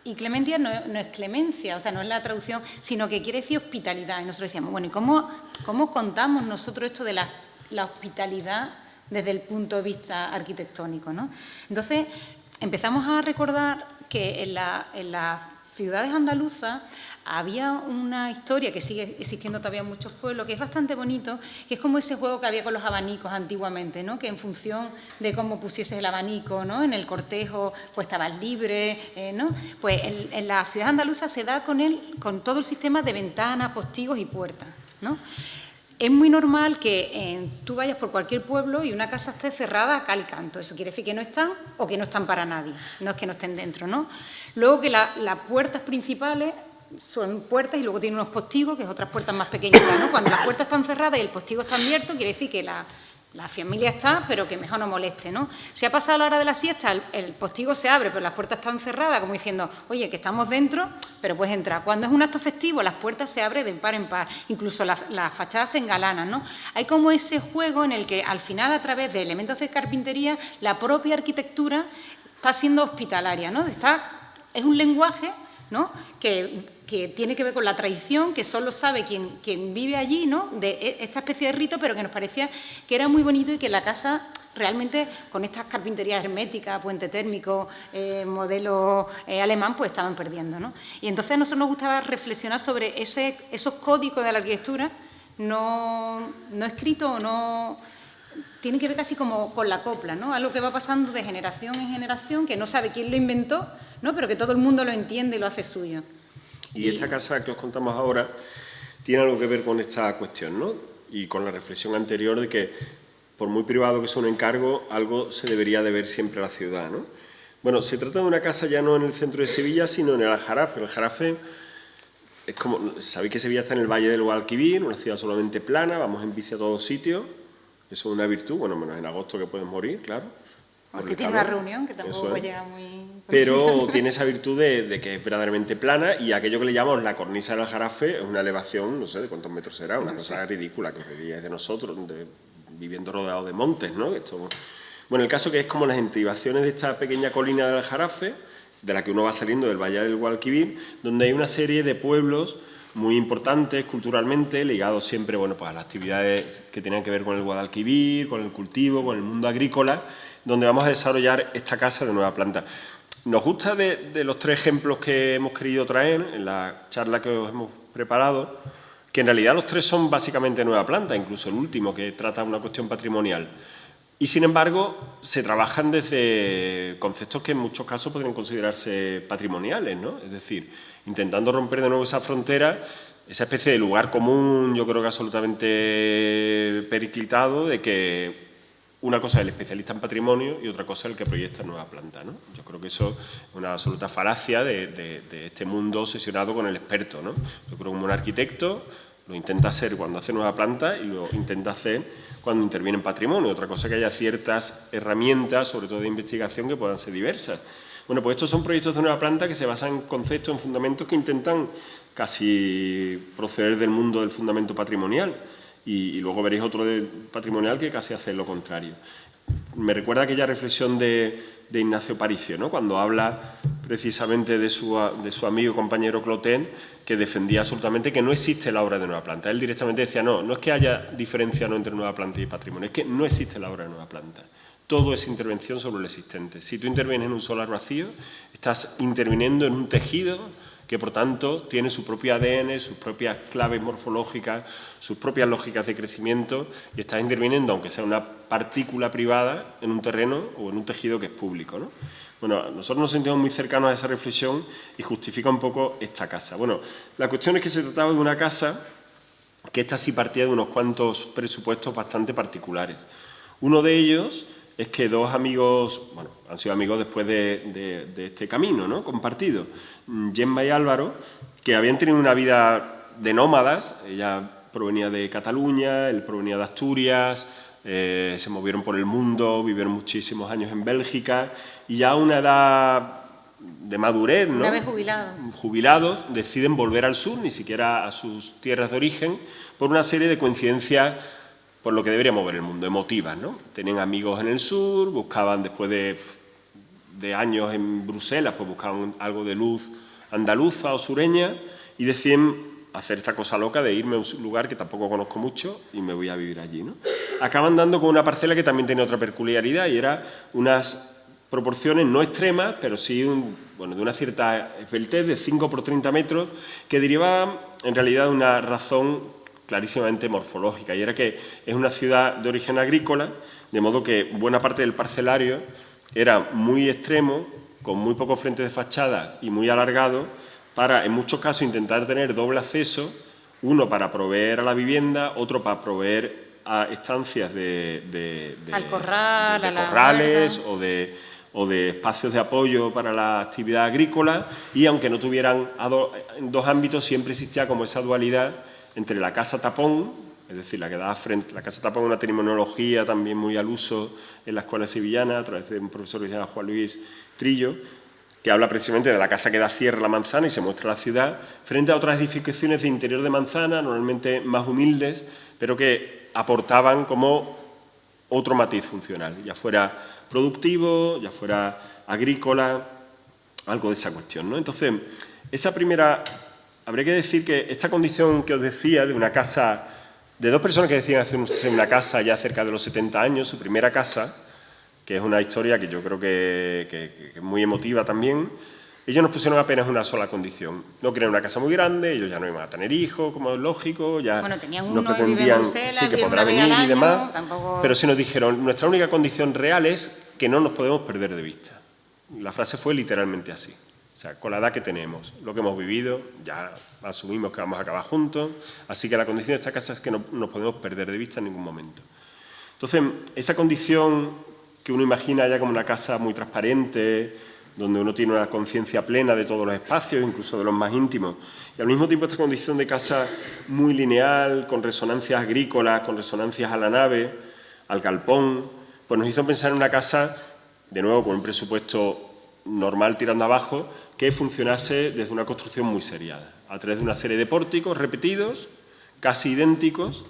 Y Clementia no es clemencia, o sea, no es la traducción, sino que quiere decir hospitalidad. Y nosotros decíamos, bueno, ¿y cómo contamos nosotros esto de la hospitalidad desde el punto de vista arquitectónico, ¿no? Entonces empezamos a recordar que en las ciudades andaluzas había una historia que sigue existiendo todavía en muchos pueblos, que es bastante bonito, que es como ese juego que había con los abanicos antiguamente, ¿no? Que en función de cómo pusieses el abanico, ¿no? En el cortejo pues estabas libre, ¿no? Pues en la ciudad andaluza se da con todo el sistema de ventanas, postigos y puertas, ¿no? Es muy normal que tú vayas por cualquier pueblo y una casa esté cerrada a cal canto. Eso quiere decir que no están o que no están para nadie, no es que no estén dentro, ¿no? Luego que las puertas principales son puertas y luego tienen unos postigos, que es otras puertas más pequeñas, ¿no? Cuando las puertas están cerradas y el postigo está abierto, quiere decir que la familia está, pero que mejor no moleste, ¿no? Si ha pasado la hora de la siesta, el postigo se abre, pero las puertas están cerradas, como diciendo, oye, que estamos dentro, pero puedes entrar. Cuando es un acto festivo, las puertas se abren de par en par, incluso las fachadas se engalanan, ¿no? Hay como ese juego en el que, al final, a través de elementos de carpintería, la propia arquitectura está siendo hospitalaria, ¿no? Es un lenguaje, ¿no? que tiene que ver con la tradición, que solo sabe quien vive allí, ¿no? De esta especie de rito, pero que nos parecía que era muy bonito y que la casa realmente, con estas carpinterías herméticas, puente térmico, modelo alemán, pues estaban perdiendo, ¿no? Y entonces a nosotros nos gustaba reflexionar sobre esos códigos de la arquitectura no escritos o no... Tiene que ver casi como con la copla, ¿no? Algo que va pasando de generación en generación, que no sabe quién lo inventó, ¿no? Pero que todo el mundo lo entiende y lo hace suyo. Y esta casa que os contamos ahora tiene algo que ver con esta cuestión, ¿no? Y con la reflexión anterior de que, por muy privado que sea un encargo, algo se debería deber siempre a la ciudad, ¿no? Bueno, se trata de una casa ya no en el centro de Sevilla, sino en el Aljarafe. El Aljarafe es como, sabéis que Sevilla está en el Valle del Guadalquivir, una ciudad solamente plana, vamos en bici a todos sitios, eso es una virtud, bueno, menos en agosto que puedes morir, claro. O si tiene una reunión, que tampoco llega muy... Pero tiene esa virtud de que es verdaderamente plana, y aquello que le llamamos la cornisa del Aljarafe es una elevación, no sé de cuántos metros será, una cosa ridícula, que es de nosotros, viviendo rodeados de montes, ¿no? Bueno, el caso que es como las estribaciones de esta pequeña colina del Aljarafe, de la que uno va saliendo del Valle del Guadalquivir, donde hay una serie de pueblos muy importantes culturalmente, ligados siempre, bueno, pues a las actividades que tienen que ver con el Guadalquivir, con el cultivo, con el mundo agrícola, donde vamos a desarrollar esta casa de nueva planta. Nos gusta de los 3 ejemplos que hemos querido traer en la charla que os hemos preparado, que en realidad los 3 son básicamente nueva planta, incluso el último, que trata una cuestión patrimonial. Y sin embargo, se trabajan desde conceptos que en muchos casos podrían considerarse patrimoniales, ¿no? Es decir, intentando romper de nuevo esa frontera, esa especie de lugar común, yo creo que absolutamente periclitado, de que una cosa es el especialista en patrimonio y otra cosa es el que proyecta nueva planta, ¿no? Yo creo que eso es una absoluta falacia de este mundo obsesionado con el experto, ¿no? Yo creo que un arquitecto lo intenta hacer cuando hace nueva planta y lo intenta hacer cuando interviene en patrimonio. Otra cosa es que haya ciertas herramientas, sobre todo de investigación, que puedan ser diversas. Bueno, pues estos son proyectos de nueva planta que se basan en conceptos, en fundamentos que intentan casi proceder del mundo del fundamento patrimonial. Y luego veréis otro de patrimonial que casi hace lo contrario. Me recuerda aquella reflexión de Ignacio Paricio, ¿no? Cuando habla precisamente de su amigo y compañero Cloten, que defendía absolutamente que no existe la obra de nueva planta. Él directamente decía, no es que haya diferencia no entre nueva planta y patrimonio, es que no existe la obra de nueva planta. Todo es intervención sobre lo existente. Si tú intervienes en un solar vacío, estás interviniendo en un tejido que por tanto tiene su propio ADN, sus propias claves morfológicas, sus propias lógicas de crecimiento, y estás interviniendo, aunque sea una partícula privada, en un terreno o en un tejido que es público, ¿no? Bueno, nosotros nos sentimos muy cercanos a esa reflexión y justifica un poco esta casa. Bueno, la cuestión es que se trataba de una casa que esta sí partía de unos cuantos presupuestos bastante particulares. Uno de ellos es que 2 amigos, bueno, han sido amigos después de este camino, ¿no?, compartido, Gemma y Álvaro, que habían tenido una vida de nómadas. Ella provenía de Cataluña, él provenía de Asturias, se movieron por el mundo, vivieron muchísimos años en Bélgica, y ya a una edad de madurez, ¿no?, una vez jubilados, deciden volver al sur, ni siquiera a sus tierras de origen, por una serie de coincidencias por lo que debería mover el mundo, emotivas, ¿no? Tenían amigos en el sur, buscaban después de años en Bruselas, pues buscaban algo de luz andaluza o sureña, y deciden hacer esta cosa loca de irme a un lugar que tampoco conozco mucho y me voy a vivir allí, ¿no? Acaban dando con una parcela que también tenía otra peculiaridad, y era unas proporciones no extremas, pero sí de una cierta esbeltez de 5 por 30 metros, que derivaban en realidad de una razón clarísimamente morfológica, y era que es una ciudad de origen agrícola, de modo que buena parte del parcelario era muy extremo, con muy poco frente de fachada y muy alargado, para en muchos casos intentar tener doble acceso, uno para proveer a la vivienda, otro para proveer a estancias al corral, de corrales o de espacios de apoyo para la actividad agrícola, y aunque no tuvieran dos ámbitos, siempre existía como esa dualidad entre la casa tapón, es decir, la que daba frente. La casa tapón es una terminología también muy al uso en la escuela sevillana, a través de un profesor que se llama Juan Luis Trillo, que habla precisamente de la casa que da cierre a la manzana y se muestra la ciudad, frente a otras edificaciones de interior de manzana, normalmente más humildes, pero que aportaban como otro matiz funcional, ya fuera productivo, ya fuera agrícola, algo de esa cuestión, ¿no? Entonces, esa primera... Habría que decir que esta condición que os decía de una casa, de 2 personas que decían hacer una casa ya cerca de los 70 años, su primera casa, que es una historia que yo creo que es muy emotiva también, ellos nos pusieron apenas una sola condición. No querían una casa muy grande, ellos ya no iban a tener hijos, como es lógico, ya tenían no pretendían que podrá venir y demás, pero sí nos dijeron, nuestra única condición real es que no nos podemos perder de vista. La frase fue literalmente así. O sea, con la edad que tenemos, lo que hemos vivido, ya asumimos que vamos a acabar juntos, así que la condición de esta casa es que no nos podemos perder de vista en ningún momento. Entonces, esa condición que uno imagina ya como una casa muy transparente, donde uno tiene una conciencia plena de todos los espacios, incluso de los más íntimos. Y al mismo tiempo esta condición de casa muy lineal, con resonancias agrícolas, con resonancias a la nave, al galpón, pues nos hizo pensar en una casa, de nuevo con un presupuesto normal tirando abajo, que funcionase desde una construcción muy seriada, a través de una serie de pórticos repetidos, casi idénticos,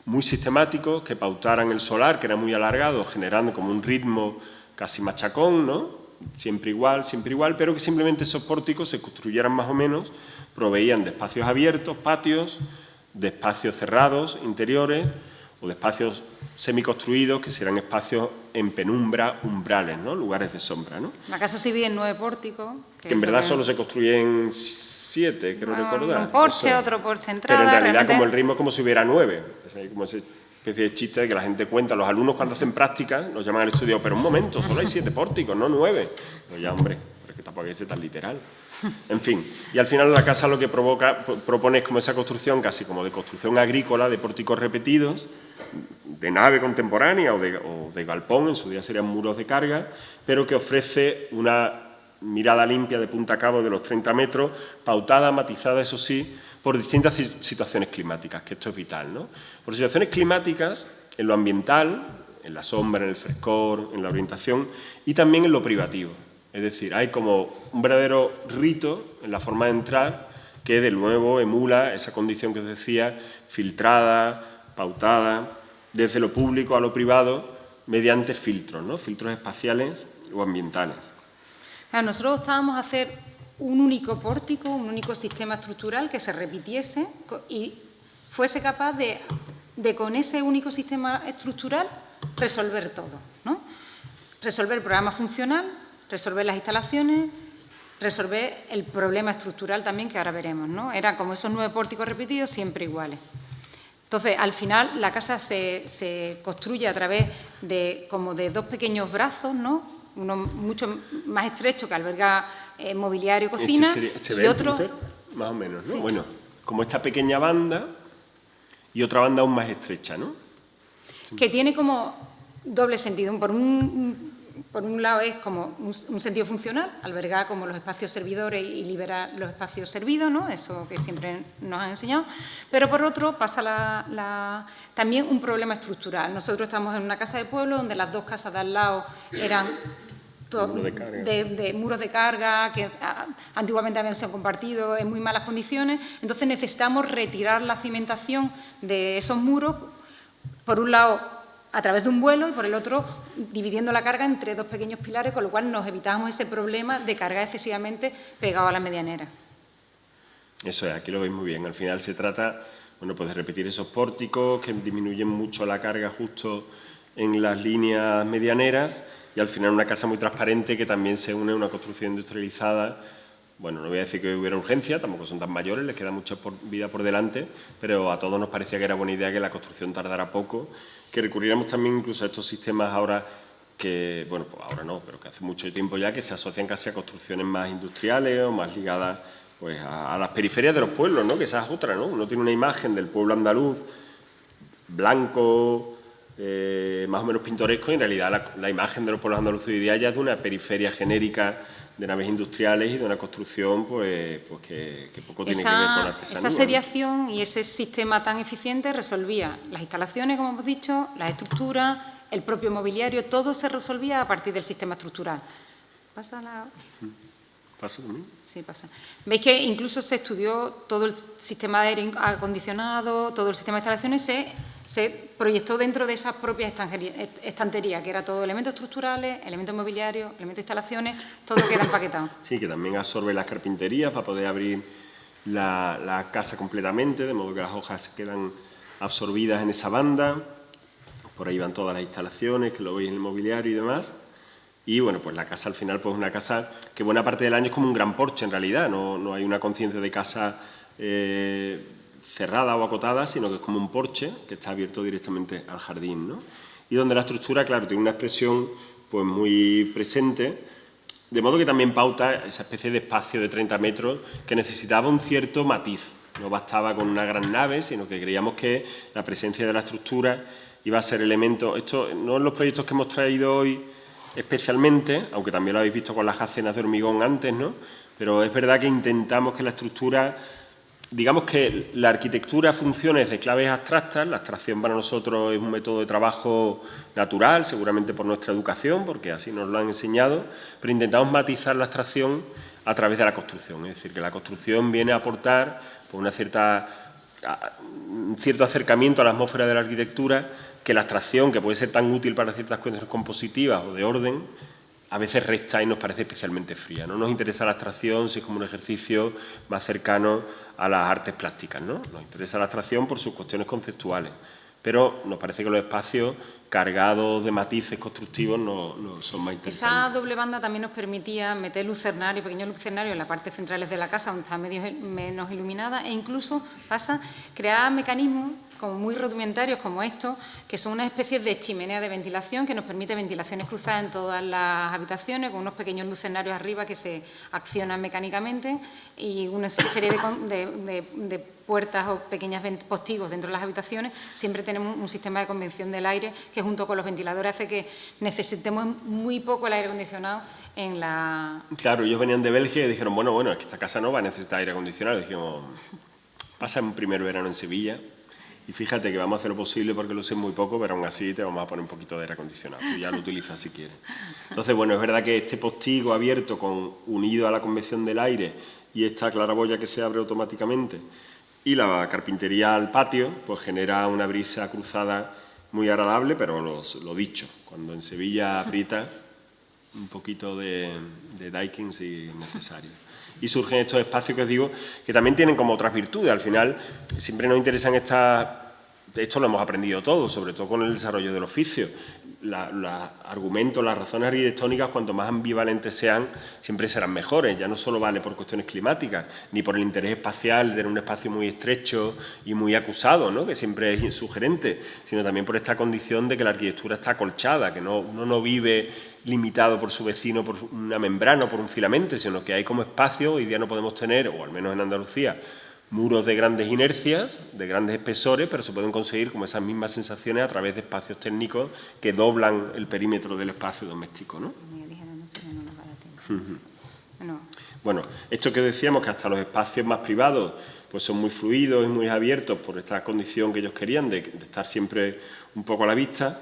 muy sistemáticos, que pautaran el solar, que era muy alargado, generando como un ritmo casi machacón, ¿no? Siempre igual, pero que simplemente esos pórticos se construyeran más o menos, proveían de espacios abiertos, patios, de espacios cerrados, interiores, o de espacios semiconstruidos, que serán espacios en penumbra, umbrales, ¿no? Lugares de sombra, ¿no? La casa se divide en 9 pórticos. Que en verdad solo se construyen 7, creo recordar. Un porche, otro porche entrada. Pero en realidad realmente... como el ritmo es como si hubiera 9. Es como esa especie de chiste de que la gente cuenta. Los alumnos cuando hacen prácticas nos llaman al estudio, pero un momento, solo hay 7 pórticos, no 9. Pues ya, hombre, pero es que tampoco hay que ser tan literal. En fin, y al final la casa lo que propone es como esa construcción casi como de construcción agrícola, de pórticos repetidos, de nave contemporánea o de galpón, en su día serían muros de carga, pero que ofrece una mirada limpia de punta a cabo de los 30 metros, pautada, matizada, eso sí, por distintas situaciones climáticas, que esto es vital, ¿no? Por situaciones climáticas, en lo ambiental, en la sombra, en el frescor, en la orientación, y también en lo privativo. Es decir, hay como un verdadero rito en la forma de entrar que de nuevo emula esa condición que os decía, filtrada, pautada, desde lo público a lo privado, mediante filtros, ¿no? Filtros espaciales o ambientales. Claro, nosotros optábamos a hacer un único pórtico, un único sistema estructural que se repitiese y fuese capaz de con ese único sistema estructural resolver todo, ¿no? Resolver el programa funcional, resolver las instalaciones, resolver el problema estructural también, que ahora veremos, ¿no? Eran como esos 9 pórticos repetidos, siempre iguales. Entonces, al final, la casa se construye a través de 2 pequeños brazos, ¿no? Uno mucho más estrecho, que alberga mobiliario, cocina, y otro... Más o menos, ¿no? Sí. Bueno, como esta pequeña banda y otra banda aún más estrecha, ¿no? Que tiene como doble sentido. Por un lado es como un sentido funcional, albergar como los espacios servidores y liberar los espacios servidos, ¿no? Eso que siempre nos han enseñado. Pero por otro pasa también un problema estructural. Nosotros estamos en una casa de pueblo donde las 2 casas de al lado eran de muros de carga, que antiguamente habían sido compartidos en muy malas condiciones. Entonces necesitamos retirar la cimentación de esos muros, por un lado a través de un vuelo y por el otro dividiendo la carga entre 2 pequeños pilares, con lo cual nos evitábamos ese problema de cargar excesivamente pegado a la medianera. Eso es, aquí lo veis muy bien. Al final se trata, bueno, pues de repetir esos pórticos que disminuyen mucho la carga justo en las líneas medianeras y al final una casa muy transparente que también se une a una construcción industrializada. Bueno, no voy a decir que hubiera urgencia, tampoco son tan mayores, les queda mucha vida por delante, pero a todos nos parecía que era buena idea que la construcción tardara poco, que recurriéramos también incluso a estos sistemas ahora que, bueno, pues ahora no, pero que hace mucho tiempo ya que se asocian casi a construcciones más industriales o más ligadas pues a las periferias de los pueblos, ¿no? Que esa es otra, ¿no? Uno tiene una imagen del pueblo andaluz blanco, más o menos pintoresco, y en realidad la imagen de los pueblos andaluces hoy día ya es de una periferia genérica de naves industriales y de una construcción pues que poco tiene que ver con artesanía. Esa seriación, ¿no? Y ese sistema tan eficiente resolvía las instalaciones, como hemos dicho, las estructuras, el propio mobiliario, todo se resolvía a partir del sistema estructural. ¿Pasa la...? ¿Pasa también? Sí, pasa. Veis que incluso se estudió todo el sistema de aire acondicionado, todo el sistema de instalaciones, se proyectó dentro de esas propias estanterías, que era todo elementos estructurales, elementos mobiliarios, elementos de instalaciones, todo queda empaquetado. Sí, que también absorbe las carpinterías para poder abrir la casa completamente, de modo que las hojas quedan absorbidas en esa banda. Por ahí van todas las instalaciones, que lo veis en el mobiliario y demás. Y bueno, pues la casa al final pues una casa que buena parte del año es como un gran porche en realidad, no hay una conciencia de casa cerrada o acotada, sino que es como un porche que está abierto directamente al jardín, ¿no? Y donde la estructura, claro, tiene una expresión pues muy presente, de modo que también pauta esa especie de espacio de 30 metros que necesitaba un cierto matiz. No bastaba con una gran nave, sino que creíamos que la presencia de la estructura iba a ser elemento. Esto no en los proyectos que hemos traído hoy especialmente, aunque también lo habéis visto con las alcenas de hormigón antes, ¿no? Pero es verdad que intentamos que la estructura, digamos que la arquitectura funcione desde claves abstractas. La abstracción para nosotros es un método de trabajo natural, seguramente por nuestra educación, porque así nos lo han enseñado, pero intentamos matizar la abstracción a través de la construcción. Es decir, que la construcción viene a aportar pues, un cierto acercamiento a la atmósfera de la arquitectura, que la abstracción, que puede ser tan útil para ciertas cuestiones compositivas o de orden, a veces resta y nos parece especialmente fría. No nos interesa la abstracción si es como un ejercicio más cercano a las artes plásticas, ¿no? Nos interesa la abstracción por sus cuestiones conceptuales, pero nos parece que los espacios cargados de matices constructivos no son más interesantes. Esa doble banda también nos permitía meter lucernario, pequeños lucernarios en las partes centrales de la casa, donde está menos iluminada, e incluso crear mecanismos como muy rudimentarios como estos, que son una especie de chimenea de ventilación que nos permite ventilaciones cruzadas en todas las habitaciones, con unos pequeños lucernarios arriba que se accionan mecánicamente y una serie de puertas o pequeños postigos dentro de las habitaciones. Siempre tenemos un sistema de convección del aire que junto con los ventiladores hace que necesitemos muy poco el aire acondicionado en la... Claro, ellos venían de Bélgica y dijeron, bueno, es que esta casa no va a necesitar aire acondicionado. Y dijimos, pasa un primer verano en Sevilla y fíjate que vamos a hacer lo posible porque lo sé muy poco, pero aún así te vamos a poner un poquito de aire acondicionado. Tú ya lo utilizas si quieres. Entonces, bueno, es verdad que este postigo abierto unido a la convección del aire y esta claraboya que se abre automáticamente y la carpintería al patio, pues genera una brisa cruzada muy agradable, pero lo dicho, cuando en Sevilla aprieta, un poquito de Daikin si necesario. Y surgen estos espacios que os digo, que también tienen como otras virtudes. Al final, siempre nos interesan esto lo hemos aprendido todos, sobre todo con el desarrollo del oficio. Los argumentos, las razones arquitectónicas, cuanto más ambivalentes sean, siempre serán mejores. Ya no solo vale por cuestiones climáticas, ni por el interés espacial de un espacio muy estrecho y muy acusado, ¿no? Que siempre es sugerente, sino también por esta condición de que la arquitectura está acolchada, que uno no vive limitado por su vecino por una membrana o por un filamento, sino que hay como espacio. Hoy día no podemos tener, o al menos en Andalucía, muros de grandes inercias, de grandes espesores, pero se pueden conseguir como esas mismas sensaciones a través de espacios técnicos que doblan el perímetro del espacio doméstico, ¿no? Bueno, esto que decíamos, que hasta los espacios más privados pues son muy fluidos y muy abiertos por esta condición que ellos querían de estar siempre un poco a la vista.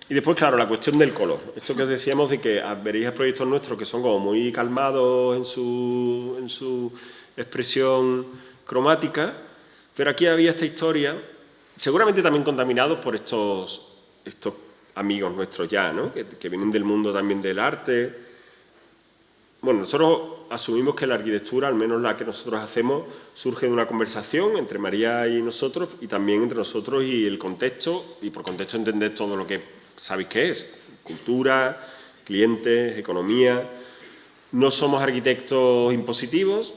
Y después, claro, la cuestión del color. Esto que os decíamos de que veréis proyectos nuestros que son como muy calmados en su expresión cromática, pero aquí había esta historia, seguramente también contaminados por estos amigos nuestros ya, ¿no? que vienen del mundo también del arte. Bueno, nosotros asumimos que la arquitectura, al menos la que nosotros hacemos, surge de una conversación entre María y nosotros, y también entre nosotros y el contexto, y por contexto entender todo lo que sabéis que es: cultura, clientes, economía. No somos arquitectos impositivos.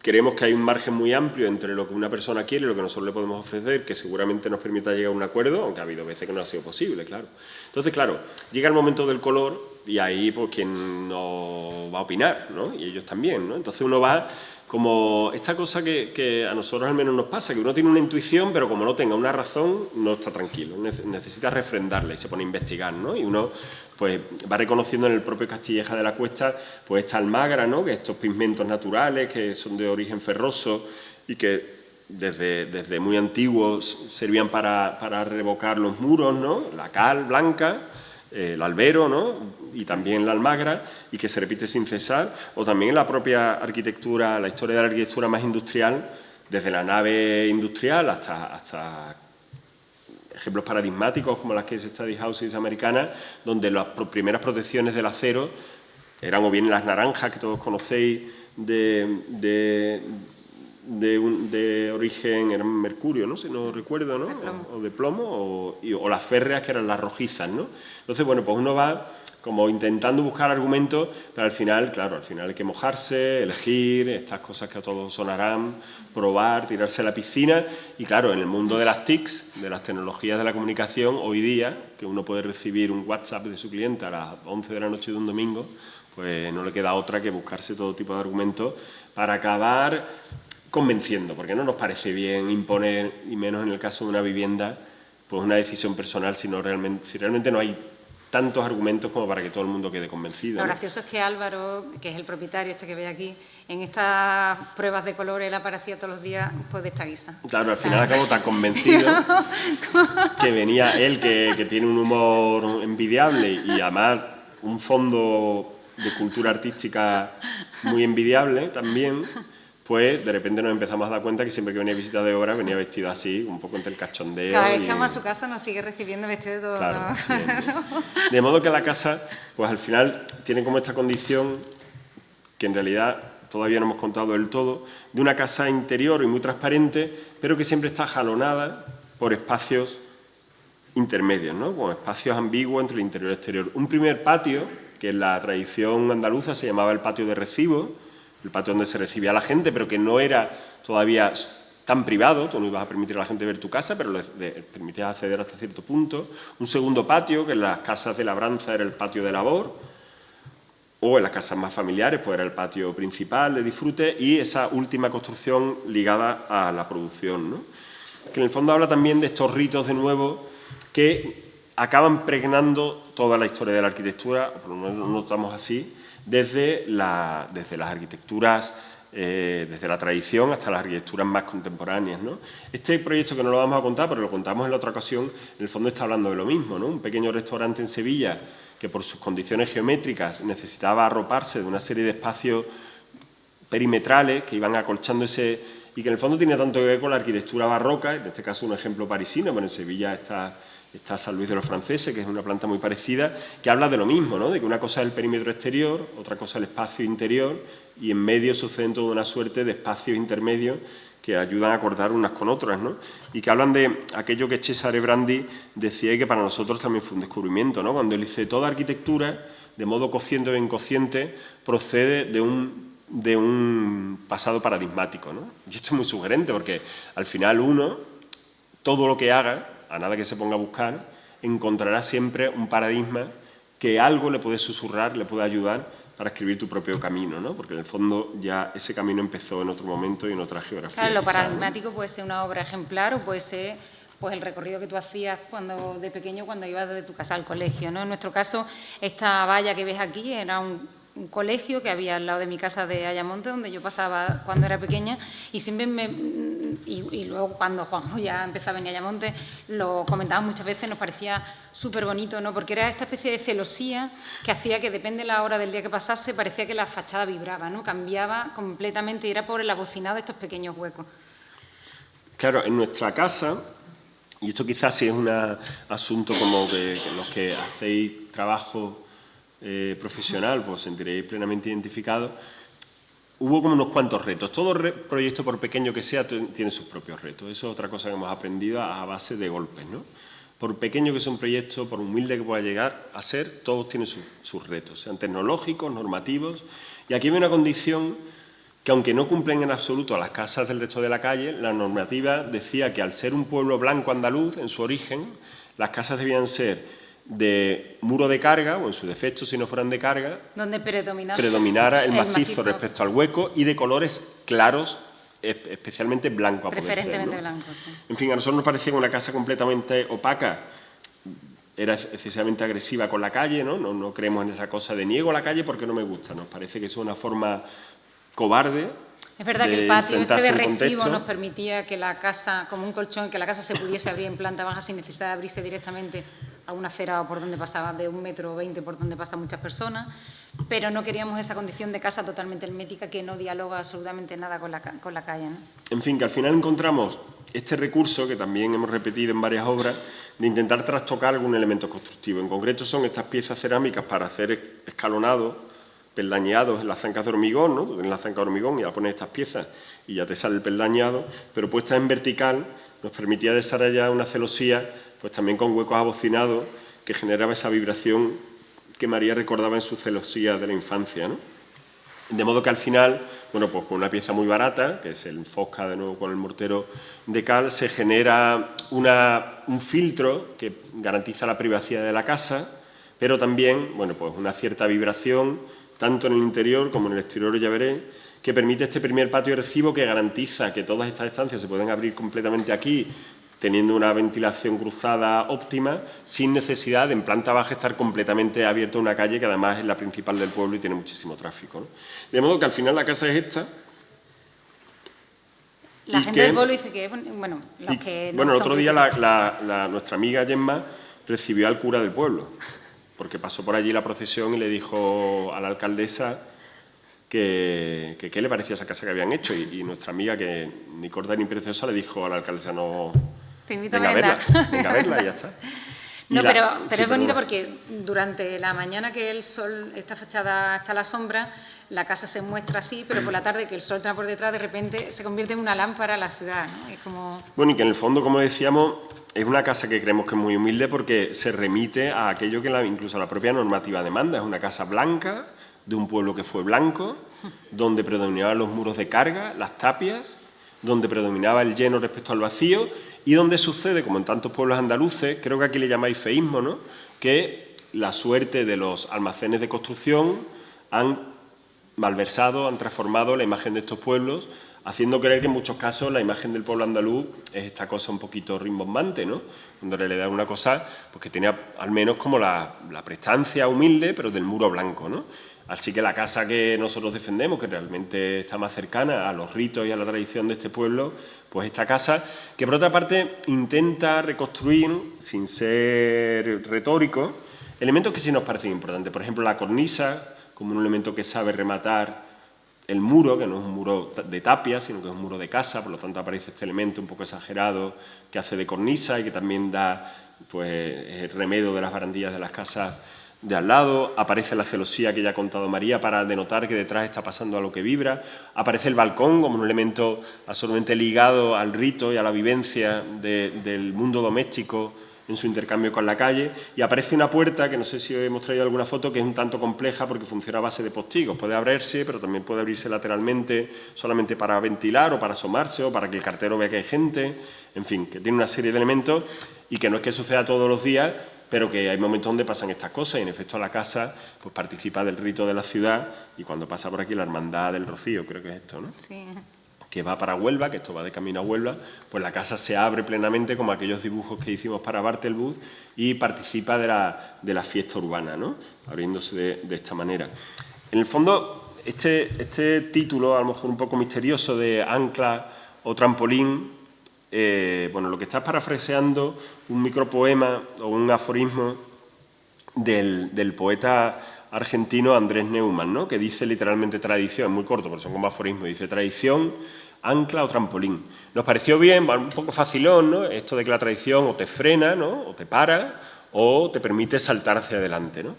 Creemos que hay un margen muy amplio entre lo que una persona quiere y lo que nosotros le podemos ofrecer, que seguramente nos permita llegar a un acuerdo, aunque ha habido veces que no ha sido posible, claro. Entonces, claro, llega el momento del color y ahí, pues, ¿quién no va a opinar, ¿no? Y ellos también, ¿no? Entonces uno va como esta cosa que a nosotros al menos nos pasa, que uno tiene una intuición, pero como no tenga una razón, no está tranquilo, necesita refrendarla y se pone a investigar, ¿no? Y uno pues va reconociendo en el propio Castilleja de la Cuesta pues esta almagra, ¿no? Que estos pigmentos naturales que son de origen ferroso y que desde muy antiguos servían para revocar los muros, ¿no? La cal blanca, el albero, ¿no? Y también la almagra, y que se repite sin cesar, o también la propia arquitectura, la historia de la arquitectura más industrial, desde la nave industrial hasta ejemplos paradigmáticos como las case study houses americanas, donde las primeras protecciones del acero eran o bien las naranjas que todos conocéis de origen, eran mercurio, ¿no? Si no recuerdo, ¿no? O de plomo, o las férreas que eran las rojizas, ¿no? Entonces, bueno, pues uno va como intentando buscar argumentos, pero al final, claro, al final hay que mojarse, elegir, estas cosas que a todos sonarán, probar, tirarse a la piscina. Y claro, en el mundo de las TICs, de las tecnologías de la comunicación, hoy día, que uno puede recibir un WhatsApp de su cliente a las 11 de la noche de un domingo, pues no le queda otra que buscarse todo tipo de argumentos para acabar convenciendo, porque no nos parece bien imponer, y menos en el caso de una vivienda, pues una decisión personal si realmente no hay tantos argumentos como para que todo el mundo quede convencido. Lo ¿no? gracioso es que Álvaro, que es el propietario que ve aquí, en estas pruebas de color él aparecía todos los días pues, de esta guisa. Claro, al final acabo tan convencido que venía él, que tiene un humor envidiable y además un fondo de cultura artística muy envidiable también, pues de repente nos empezamos a dar cuenta que siempre que venía a visita de obra venía vestido así, un poco entre el cachondeo. Cada vez que vamos a su casa nos sigue recibiendo vestido de todo. Claro, de modo que la casa, pues al final tiene como esta condición que en realidad todavía no hemos contado del todo, de una casa interior y muy transparente, pero que siempre está jalonada por espacios intermedios, ¿no? Con espacios ambiguos entre el interior y el exterior. Un primer patio, que en la tradición andaluza se llamaba el patio de recibo, el patio donde se recibía a la gente, pero que no era todavía tan privado, tú no ibas a permitir a la gente ver tu casa, pero le permitías acceder hasta cierto punto. Un segundo patio, que en las casas de labranza era el patio de labor, o en las casas más familiares, pues era el patio principal de disfrute, y esa última construcción ligada a la producción, ¿no? Que en el fondo habla también de estos ritos de nuevo que acaban pregnando toda la historia de la arquitectura, por lo menos lo notamos así, desde las arquitecturas, desde la tradición hasta las arquitecturas más contemporáneas, ¿no? Este proyecto, que no lo vamos a contar, pero lo contamos en la otra ocasión, en el fondo está hablando de lo mismo, ¿no? Un pequeño restaurante en Sevilla que por sus condiciones geométricas necesitaba arroparse de una serie de espacios perimetrales que iban acolchando ese, y que en el fondo tiene tanto que ver con la arquitectura barroca, en este caso un ejemplo parisino, pero en Sevilla está San Luis de los Franceses, que es una planta muy parecida, que habla de lo mismo, ¿no? De que una cosa es el perímetro exterior, otra cosa el espacio interior, y en medio suceden toda una suerte de espacios intermedios que ayudan a acordar unas con otras, ¿no? Y que hablan de aquello que Cesare Brandi decía y que para nosotros también fue un descubrimiento, ¿no? Cuando él dice toda arquitectura, de modo consciente o inconsciente, procede de un pasado paradigmático, ¿no? Y esto es muy sugerente porque al final uno, todo lo que haga, a nada que se ponga a buscar, encontrará siempre un paradigma que algo le puede susurrar, le puede ayudar para escribir tu propio camino, ¿no? Porque en el fondo ya ese camino empezó en otro momento y en otra geografía. Claro, lo quizás, paradigmático, ¿no? puede ser una obra ejemplar o puede ser pues el recorrido que tú hacías de pequeño cuando ibas desde tu casa al colegio, ¿no? En nuestro caso, esta valla que ves aquí era un colegio que había al lado de mi casa de Ayamonte, donde yo pasaba cuando era pequeña, y siempre y luego cuando Juanjo ya empezó a venir a Ayamonte, lo comentábamos muchas veces, nos parecía súper bonito, ¿no? Porque era esta especie de celosía que hacía que, depende de la hora del día que pasase, parecía que la fachada vibraba, ¿no? Cambiaba completamente y era por el abocinado de estos pequeños huecos. Claro, en nuestra casa, y esto quizás sí es un asunto como que los que hacéis trabajo profesional, pues os sentiréis plenamente identificados, hubo como unos cuantos retos. Todo proyecto, por pequeño que sea, tiene sus propios retos. Eso es otra cosa que hemos aprendido a base de golpes, ¿no? Por pequeño que sea un proyecto, por humilde que pueda llegar a ser, todos tienen sus retos, sean tecnológicos, normativos. Y aquí hay una condición que, aunque no cumplen en absoluto a las casas del resto de la calle, la normativa decía que al ser un pueblo blanco andaluz, en su origen, las casas debían ser de muro de carga, o en su defecto, si no fueran de carga, donde predominara el macizo respecto al hueco, y de colores claros, especialmente blanco a poder ser, ¿no? Preferentemente blanco, sí. En fin, a nosotros nos parecía una casa completamente opaca, era excesivamente agresiva con la calle, ¿no? No creemos en esa cosa de niego a la calle porque no me gusta, nos parece que es una forma cobarde. Es verdad que el patio de recibo nos permitía que la casa, como un colchón, que la casa se pudiese abrir en planta baja sin necesidad de abrirse directamente a una acera por donde pasaba de 1,20 m por donde pasan muchas personas, pero no queríamos esa condición de casa totalmente hermética que no dialoga absolutamente nada con la calle, ¿no? En fin, que al final encontramos este recurso, que también hemos repetido en varias obras, de intentar trastocar algún elemento constructivo. En concreto son estas piezas cerámicas para hacer escalonados, peldañeados en las zancas de hormigón, ¿no? Tú tienes la zanca de hormigón y ya pones estas piezas y ya te sale el peldañado, pero puesta en vertical nos permitía desarrollar una celosía, pues también con huecos abocinados, que generaba esa vibración que María recordaba en su celosía de la infancia, ¿no? De modo que al final, bueno, pues con una pieza muy barata, que es el Fosca de nuevo con el mortero de cal, se genera un filtro que garantiza la privacidad de la casa, pero también, bueno, pues una cierta vibración, tanto en el interior como en el exterior, ya veré, que permite este primer patio de recibo que garantiza que todas estas estancias se pueden abrir completamente aquí teniendo una ventilación cruzada óptima, sin necesidad de en planta baja estar completamente abierto a una calle que además es la principal del pueblo y tiene muchísimo tráfico, ¿no? De modo que al final la casa es esta. La gente del pueblo dice que, bueno, los que no bueno, el son otro día críticos. nuestra amiga Gemma recibió al cura del pueblo, porque pasó por allí la procesión y le dijo a la alcaldesa que qué le parecía esa casa que habían hecho, y nuestra amiga, que ni corta ni preciosa, le dijo a la alcaldesa, no, Te invito a venga merendar. a verla y ya está. No, Y pero sí, es bonito perdona. porque durante la mañana que el sol está fachada hasta la sombra, la casa se muestra así, pero por la tarde que el sol entra por detrás, de repente se convierte en una lámpara la ciudad, ¿no? Es como... Bueno, y que en el fondo, como decíamos, es una casa que creemos que es muy humilde porque se remite a aquello que incluso la propia normativa demanda. Es una casa blanca, de un pueblo que fue blanco, donde predominaban los muros de carga, las tapias, donde predominaba el lleno respecto al vacío, y donde sucede, como en tantos pueblos andaluces, creo que aquí le llamáis feísmo, ¿no?, que la suerte de los almacenes de construcción han malversado, han transformado la imagen de estos pueblos, haciendo creer que en muchos casos la imagen del pueblo andaluz es esta cosa un poquito rimbombante, ¿no?, cuando en realidad es una cosa pues, que tenía al menos como la prestancia humilde, pero del muro blanco, ¿no? Así que la casa que nosotros defendemos, que realmente está más cercana a los ritos y a la tradición de este pueblo, pues esta casa, que por otra parte intenta reconstruir, sin ser retórico, elementos que sí nos parecen importantes. Por ejemplo, la cornisa, como un elemento que sabe rematar el muro, que no es un muro de tapia, sino que es un muro de casa, por lo tanto aparece este elemento un poco exagerado que hace de cornisa y que también da pues, el remedio de las barandillas de las casas de al lado. Aparece la celosía que ya ha contado María para denotar que detrás está pasando algo que vibra. Aparece el balcón como un elemento absolutamente ligado al rito y a la vivencia del mundo doméstico en su intercambio con la calle, y aparece una puerta que no sé si hemos traído alguna foto, que es un tanto compleja porque funciona a base de postigos. Puede abrirse, pero también puede abrirse lateralmente solamente para ventilar o para asomarse o para que el cartero vea que hay gente, en fin, que tiene una serie de elementos y que no es que suceda todos los días, pero que hay momentos donde pasan estas cosas, y en efecto la casa pues participa del rito de la ciudad, y cuando pasa por aquí la Hermandad del Rocío, creo que es esto, ¿no?, Sí. que va para Huelva, que esto va de camino a Huelva, pues la casa se abre plenamente como aquellos dibujos que hicimos para Bartelbus y participa de la fiesta urbana, ¿no?, abriéndose de esta manera. En el fondo, este título, a lo mejor un poco misterioso, de ancla o trampolín, bueno, lo que está parafraseando un micropoema o un aforismo del poeta argentino Andrés Neumann, ¿no?, que dice literalmente tradición, es muy corto, pero son como aforismos, dice tradición, ancla o trampolín. Nos pareció bien, un poco facilón, ¿no?, esto de que la tradición o te frena, ¿no?, o te para, o te permite saltar hacia adelante, ¿no?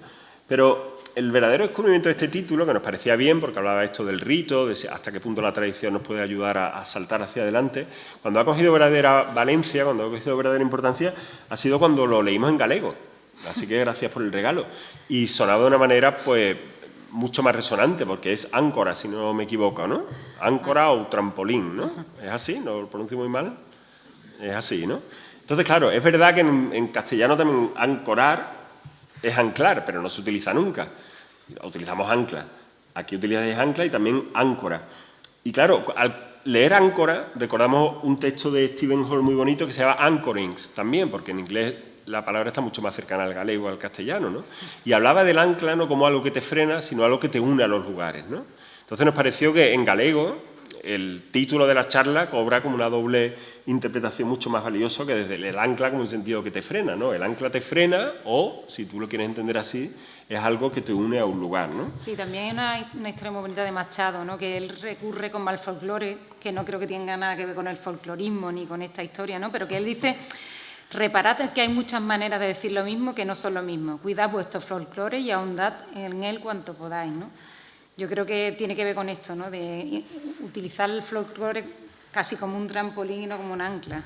Pero el verdadero descubrimiento de este título, que nos parecía bien, porque hablaba esto del rito, de hasta qué punto la tradición nos puede ayudar a saltar hacia adelante, cuando ha cogido verdadera valencia, cuando ha cogido verdadera importancia, ha sido cuando lo leímos en galego. Así que gracias por el regalo. Y sonaba de una manera, pues, mucho más resonante, porque es áncora, si no me equivoco, ¿no? Áncora o trampolín, ¿no? ¿Es así? ¿No lo pronuncio muy mal? Es así, ¿no? Entonces, claro, es verdad que en castellano también ancorar es anclar, pero no se utiliza nunca. Utilizamos ancla. Aquí utilizáis ancla y también áncora. Y claro, al leer áncora, recordamos un texto de Stephen Hall muy bonito que se llama anchorings también, porque en inglés la palabra está mucho más cercana al galego, al castellano, ¿no? Y hablaba del ancla no como algo que te frena, sino algo que te une a los lugares, ¿no? Entonces nos pareció que en galego el título de la charla cobra como una doble interpretación mucho más valioso que desde el ancla como un sentido que te frena, ¿no? El ancla te frena o, si tú lo quieres entender así, es algo que te une a un lugar, ¿no? Sí, también hay una historia muy bonita de Machado, ¿no?, que él recurre como al folclore, que no creo que tenga nada que ver con el folclorismo ni con esta historia, ¿no?, pero que él dice: reparad que hay muchas maneras de decir lo mismo que no son lo mismo. Cuidad vuestro folclore y ahondad en él cuanto podáis, ¿no? Yo creo que tiene que ver con esto, ¿no?, de utilizar el folclore casi como un trampolín y no como un ancla.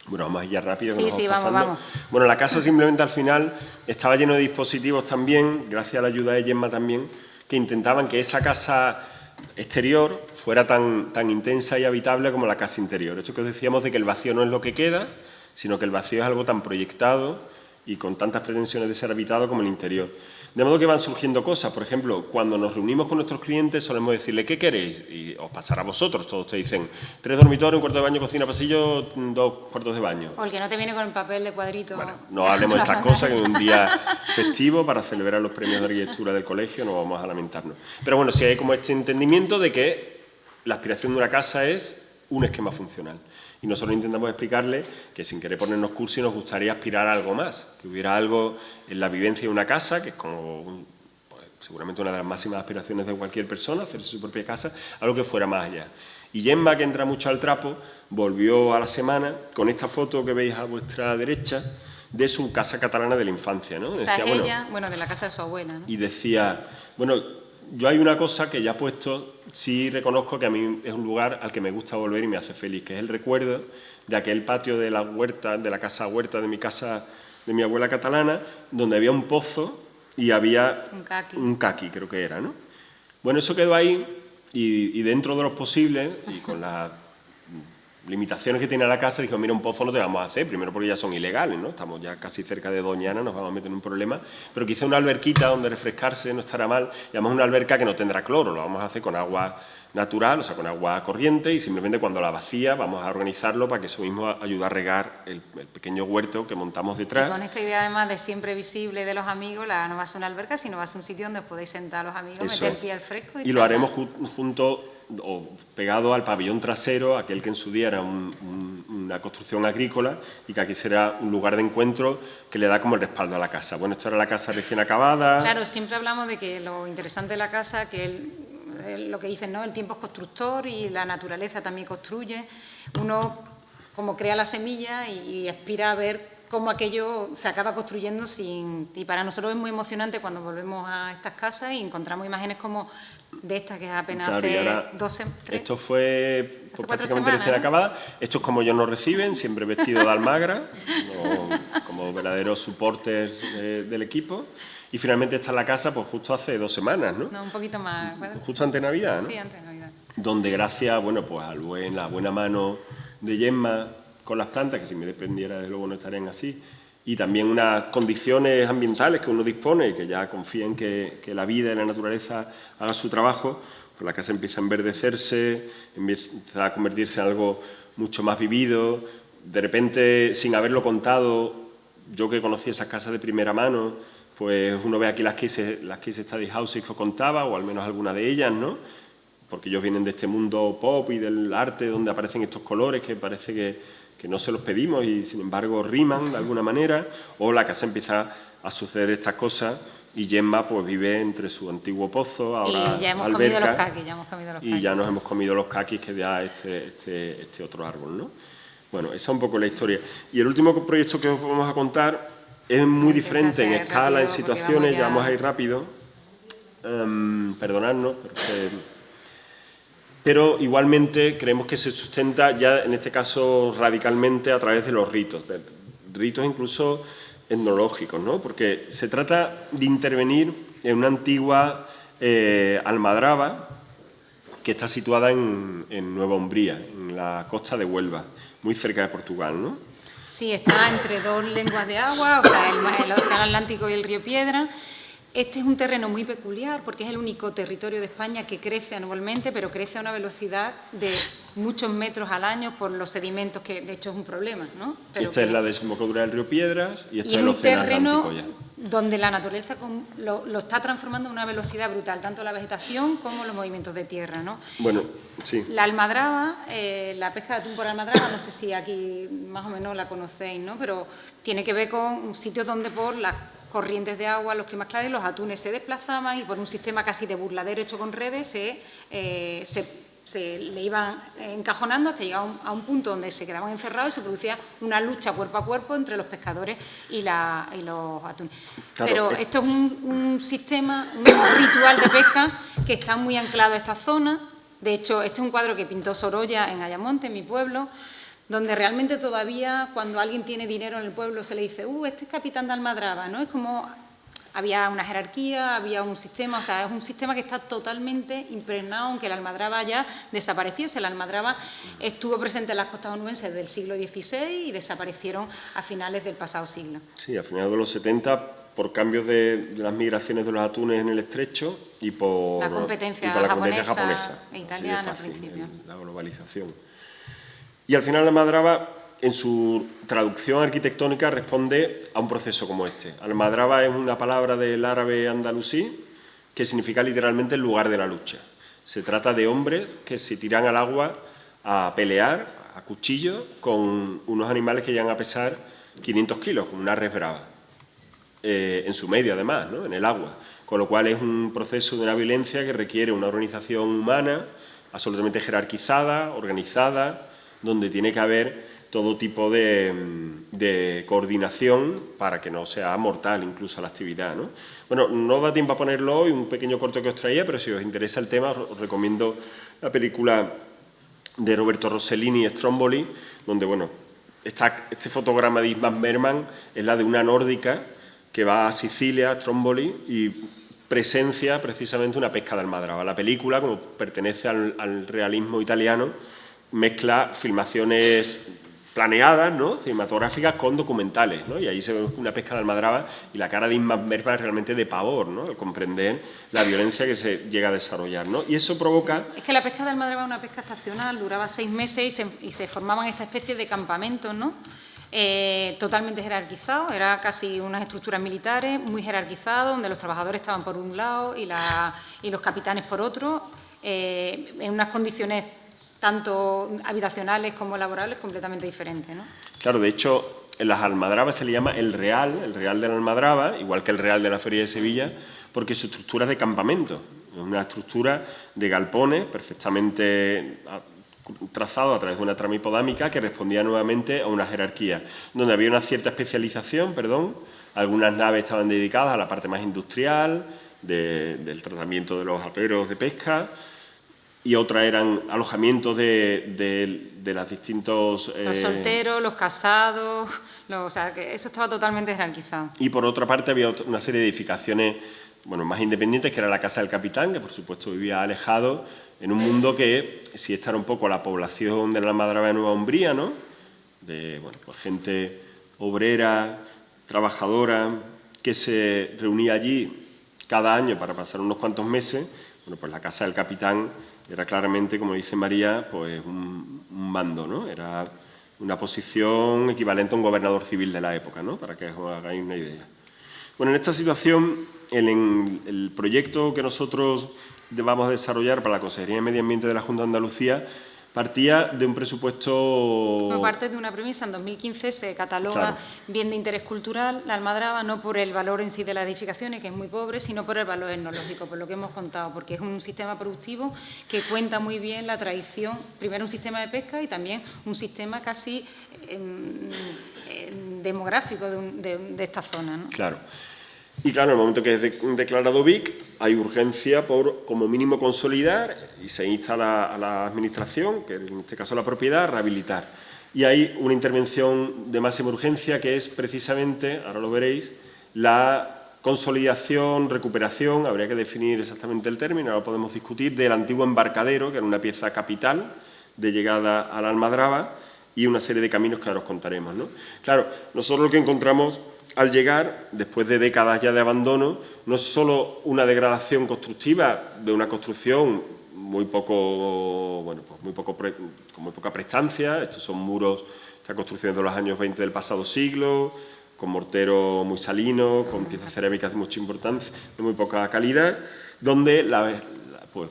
Bueno, vamos ya rápido. Que Sí, nos vamos, pasando. vamos. Bueno, la casa simplemente al final estaba lleno de dispositivos también, gracias a la ayuda de Gemma también, que intentaban que esa casa exterior fuera tan intensa y habitable como la casa interior. Esto que os decíamos de que el vacío no es lo que queda, sino que el vacío es algo tan proyectado y con tantas pretensiones de ser habitado como el interior. De modo que van surgiendo cosas. Por ejemplo, cuando nos reunimos con nuestros clientes solemos decirle ¿qué queréis? Y os pasará a vosotros. Todos te dicen 3 dormitorios, un cuarto de baño, cocina, pasillo, 2 cuartos de baño. O el que no te viene con el papel de cuadrito. Bueno, no hablemos de estas cosas, que en un día festivo para celebrar los premios de arquitectura del colegio no vamos a lamentarnos. Pero bueno, sí hay como este entendimiento de que la aspiración de una casa es un esquema funcional. Y nosotros intentamos explicarle que sin querer ponernos cursi nos gustaría aspirar a algo más, que hubiera algo en la vivencia de una casa, que es como pues, seguramente una de las máximas aspiraciones de cualquier persona, hacerse su propia casa, algo que fuera más allá. Y Gemma, que entra mucho al trapo, volvió a la semana con esta foto que veis a vuestra derecha de su casa catalana de la infancia, ¿no? Esa es ella, bueno, de la casa de su abuela, ¿no? Y decía, bueno, yo hay una cosa que ya he puesto, sí reconozco que a mí es un lugar al que me gusta volver y me hace feliz, que es el recuerdo de aquel patio de la huerta, de la casa huerta de mi casa, de mi abuela catalana, donde había un pozo y había un caqui, creo que era, ¿no? Bueno, eso quedó ahí y dentro de los posibles y con las limitaciones que tiene la casa, dijo, mira, un pozo no te vamos a hacer, primero porque ya son ilegales, ¿no? Estamos ya casi cerca de Doñana, nos vamos a meter en un problema, pero quizá una alberquita donde refrescarse no estará mal, y además una alberca que no tendrá cloro, lo vamos a hacer con agua natural, o sea, con agua corriente, y simplemente cuando la vacía vamos a organizarlo para que eso mismo ayude a regar el pequeño huerto que montamos detrás. Y con esta idea además de siempre visible de los amigos, no va a ser una alberca, sino va a ser un sitio donde os podéis sentar a los amigos, eso meter el pie al fresco. Y lo haremos junto o pegado al pabellón trasero, aquel que en su día era una construcción agrícola y que aquí será un lugar de encuentro que le da como el respaldo a la casa. Bueno, esto era la casa recién acabada. Claro, siempre hablamos de que lo interesante de la casa, que lo que dicen, ¿no? El tiempo es constructor y la naturaleza también construye. Uno como crea la semilla y aspira a ver cómo aquello se acaba construyendo y para nosotros es muy emocionante cuando volvemos a estas casas y encontramos imágenes como de esta que apenas claro, hace 12, 3. Esto fue prácticamente recién acabada. Esto es como ellos nos reciben, siempre vestidos de almagra, como verdaderos supporters del equipo. Y finalmente está en la casa pues justo hace 2 semanas, ¿no? No, un poquito más. Justo antes de Navidad, ¿no? Sí, antes de Navidad. Donde gracias, bueno, pues a la buena mano de Gemma con las plantas, que si me dependiera desde luego no estarían así, y también unas condiciones ambientales que uno dispone y que ya confía en que la vida y la naturaleza haga su trabajo, pues la casa empieza a enverdecerse, empieza a convertirse en algo mucho más vivido. De repente, sin haberlo contado, yo que conocí esas casas de primera mano, pues uno ve aquí las case study houses que os contaba, o al menos alguna de ellas, ¿no? Porque ellos vienen de este mundo pop y del arte donde aparecen estos colores que parece que no se los pedimos y sin embargo riman de alguna manera, o la casa empieza a suceder estas cosas y Gemma pues vive entre su antiguo pozo, ahora y ya hemos alberca, comido los caquis, y ya nos hemos comido los caquis que da este otro árbol, ¿no? Bueno, esa es un poco la historia. Y el último proyecto que os vamos a contar es muy diferente en escala, en situaciones, ya vamos a ir rápido, perdonadnos, pero igualmente creemos que se sustenta ya en este caso radicalmente a través de los ritos incluso etnológicos, ¿no? Porque se trata de intervenir en una antigua almadraba que está situada en Nueva Umbría, en la costa de Huelva, muy cerca de Portugal, ¿no? Sí, está entre 2 lenguas de agua, o sea, el Océano Atlántico y el río Piedra. Este es un terreno muy peculiar porque es el único territorio de España que crece anualmente, pero crece a una velocidad de muchos metros al año por los sedimentos, que de hecho es un problema, ¿no? Pero esta es la desembocadura del río Piedras y este es el un Océano terreno Atlántico ya. Donde la naturaleza lo está transformando a una velocidad brutal, tanto la vegetación como los movimientos de tierra, ¿no? Bueno, sí. La almadraba, la pesca de atún por almadraba, no sé si aquí más o menos la conocéis, ¿no? Pero tiene que ver con sitios donde por las corrientes de agua, los climas claros, los atunes se desplazaban y por un sistema casi de burladero hecho con redes se le iban encajonando hasta llegar a un punto donde se quedaban encerrados y se producía una lucha cuerpo a cuerpo entre los pescadores y los atunes. Claro, pero esto es un sistema, un ritual de pesca que está muy anclado a esta zona. De hecho, este es un cuadro que pintó Sorolla en Ayamonte, en mi pueblo, donde realmente todavía cuando alguien tiene dinero en el pueblo se le dice este es capitán de almadraba, ¿no? Es como había una jerarquía, había un sistema, o sea, es un sistema que está totalmente impregnado, aunque la almadraba ya desapareciese. La almadraba estuvo presente en las costas onubenses del siglo XVI y desaparecieron a finales del pasado siglo. Sí, a finales de los 70 por cambios de las migraciones de los atunes en el estrecho y por la competencia japonesa e italiana al principio. La globalización. Y al final Almadraba, en su traducción arquitectónica, responde a un proceso como este. Almadraba es una palabra del árabe andalusí que significa literalmente el lugar de la lucha. Se trata de hombres que se tiran al agua a pelear a cuchillo con unos animales que llegan a pesar 500 kilos, como una res brava, en su medio además, ¿no?, en el agua. Con lo cual es un proceso de una violencia que requiere una organización humana absolutamente jerarquizada, organizada, donde tiene que haber todo tipo de coordinación para que no sea mortal incluso la actividad, ¿no? Bueno, no da tiempo a ponerlo hoy, un pequeño corto que os traía, pero si os interesa el tema os recomiendo la película de Roberto Rossellini, Stromboli, donde, bueno, este fotograma de Ingmar Bergman es la de una nórdica que va a Sicilia, Stromboli, y presencia precisamente una pesca de almadraba. La película, como pertenece al realismo italiano, mezcla filmaciones planeadas, ¿no?, cinematográficas, con documentales, ¿no? Y ahí se ve una pesca de almadraba y la cara de Ingmar Bergman es realmente de pavor, ¿no?, al comprender la violencia que se llega a desarrollar, ¿no? Y eso provoca... Sí. Es que la pesca de almadraba es una pesca estacional, duraba 6 meses y se formaban esta especie de campamentos, ¿no?, totalmente jerarquizados, era casi unas estructuras militares muy jerarquizadas, donde los trabajadores estaban por un lado y los capitanes por otro, en unas condiciones tanto habitacionales como laborales completamente diferentes, ¿no? Claro, de hecho, en las almadrabas se le llama el Real de la Almadraba, igual que el Real de la Feria de Sevilla, porque su estructura es de campamento, es una estructura de galpones perfectamente trazado a través de una trama hipodámica que respondía nuevamente a una jerarquía, donde había una cierta especialización, algunas naves estaban dedicadas a la parte más industrial, del tratamiento de los aperos de pesca, y otras eran alojamientos de los distintos... los solteros, los casados, o sea, que eso estaba totalmente jerarquizado. Y por otra parte había una serie de edificaciones, bueno, más independientes, que era la Casa del Capitán, que por supuesto vivía alejado, en un mundo que, si esta era un poco la población de la Almadraba de Nueva Umbría, ¿no?, de, bueno, pues gente obrera, trabajadora, que se reunía allí cada año para pasar unos cuantos meses. Bueno, pues la Casa del Capitán era claramente, como dice María, pues un mando, ¿no? Era una posición equivalente a un gobernador civil de la época, ¿no?, para que os hagáis una idea. Bueno, en esta situación, el proyecto que nosotros vamos a desarrollar para la Consejería de Medio Ambiente de la Junta de Andalucía partía de un presupuesto... Como parte de una premisa, en 2015 se cataloga, claro, bien de interés cultural la Almadraba, no por el valor en sí de las edificaciones, que es muy pobre, sino por el valor etnológico, por lo que hemos contado, porque es un sistema productivo que cuenta muy bien la tradición, primero un sistema de pesca y también un sistema casi demográfico de esta zona, ¿no? Claro. Y claro, en el momento que es declarado BIC, hay urgencia por, como mínimo, consolidar, y se insta a la Administración, que en este caso la propiedad, a rehabilitar. Y hay una intervención de máxima urgencia que es precisamente, ahora lo veréis, la consolidación, recuperación, habría que definir exactamente el término, ahora lo podemos discutir, del antiguo embarcadero, que era una pieza capital de llegada a la Almadraba, y una serie de caminos que ahora os contaremos, ¿no? Claro, nosotros lo que encontramos al llegar, después de décadas ya de abandono, no es solo una degradación constructiva de una construcción con muy poca prestancia. Estos son muros, estas construcciones de los años 20 del pasado siglo, con mortero muy salino, con piezas cerámicas de mucha importancia, de muy poca calidad, donde pues,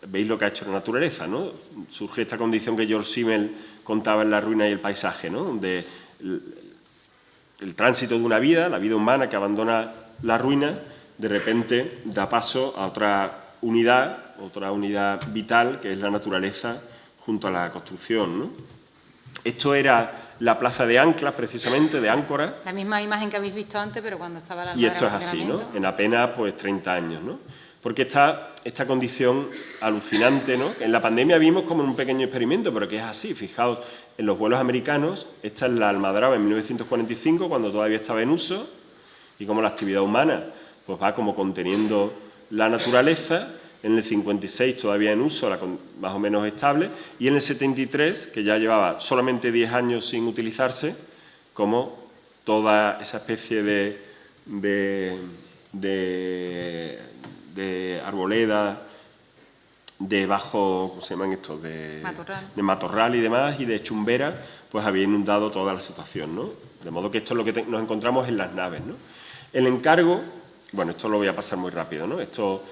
veis lo que ha hecho la naturaleza, ¿no? Surge esta condición que George Simmel contaba en La ruina y el paisaje, ¿no?, donde el tránsito de una vida, la vida humana que abandona la ruina, de repente da paso a otra unidad vital, que es la naturaleza junto a la construcción, ¿no? Esto era la plaza de Anclas, precisamente, de Áncoras. La misma imagen que habéis visto antes, pero cuando estaba la Almadraba. Y esto es así, ¿no?, en apenas pues 30 años, ¿no? Porque está esta condición alucinante, ¿no?, que en la pandemia vimos como en un pequeño experimento, pero que es así. Fijaos, en los vuelos americanos, esta es la Almadraba en 1945, cuando todavía estaba en uso, y como la actividad humana pues va como conteniendo la naturaleza. En el 56 todavía en uso, más o menos estable, y en el 73, que ya llevaba solamente 10 años sin utilizarse, como toda esa especie de arboleda, de bajo, ¿cómo se llaman estos? De matorral y demás, y de chumbera, pues había inundado toda la situación, ¿no? De modo que esto es lo que nos encontramos en las naves, ¿no? El encargo, bueno, esto lo voy a pasar muy rápido, ¿no? Esto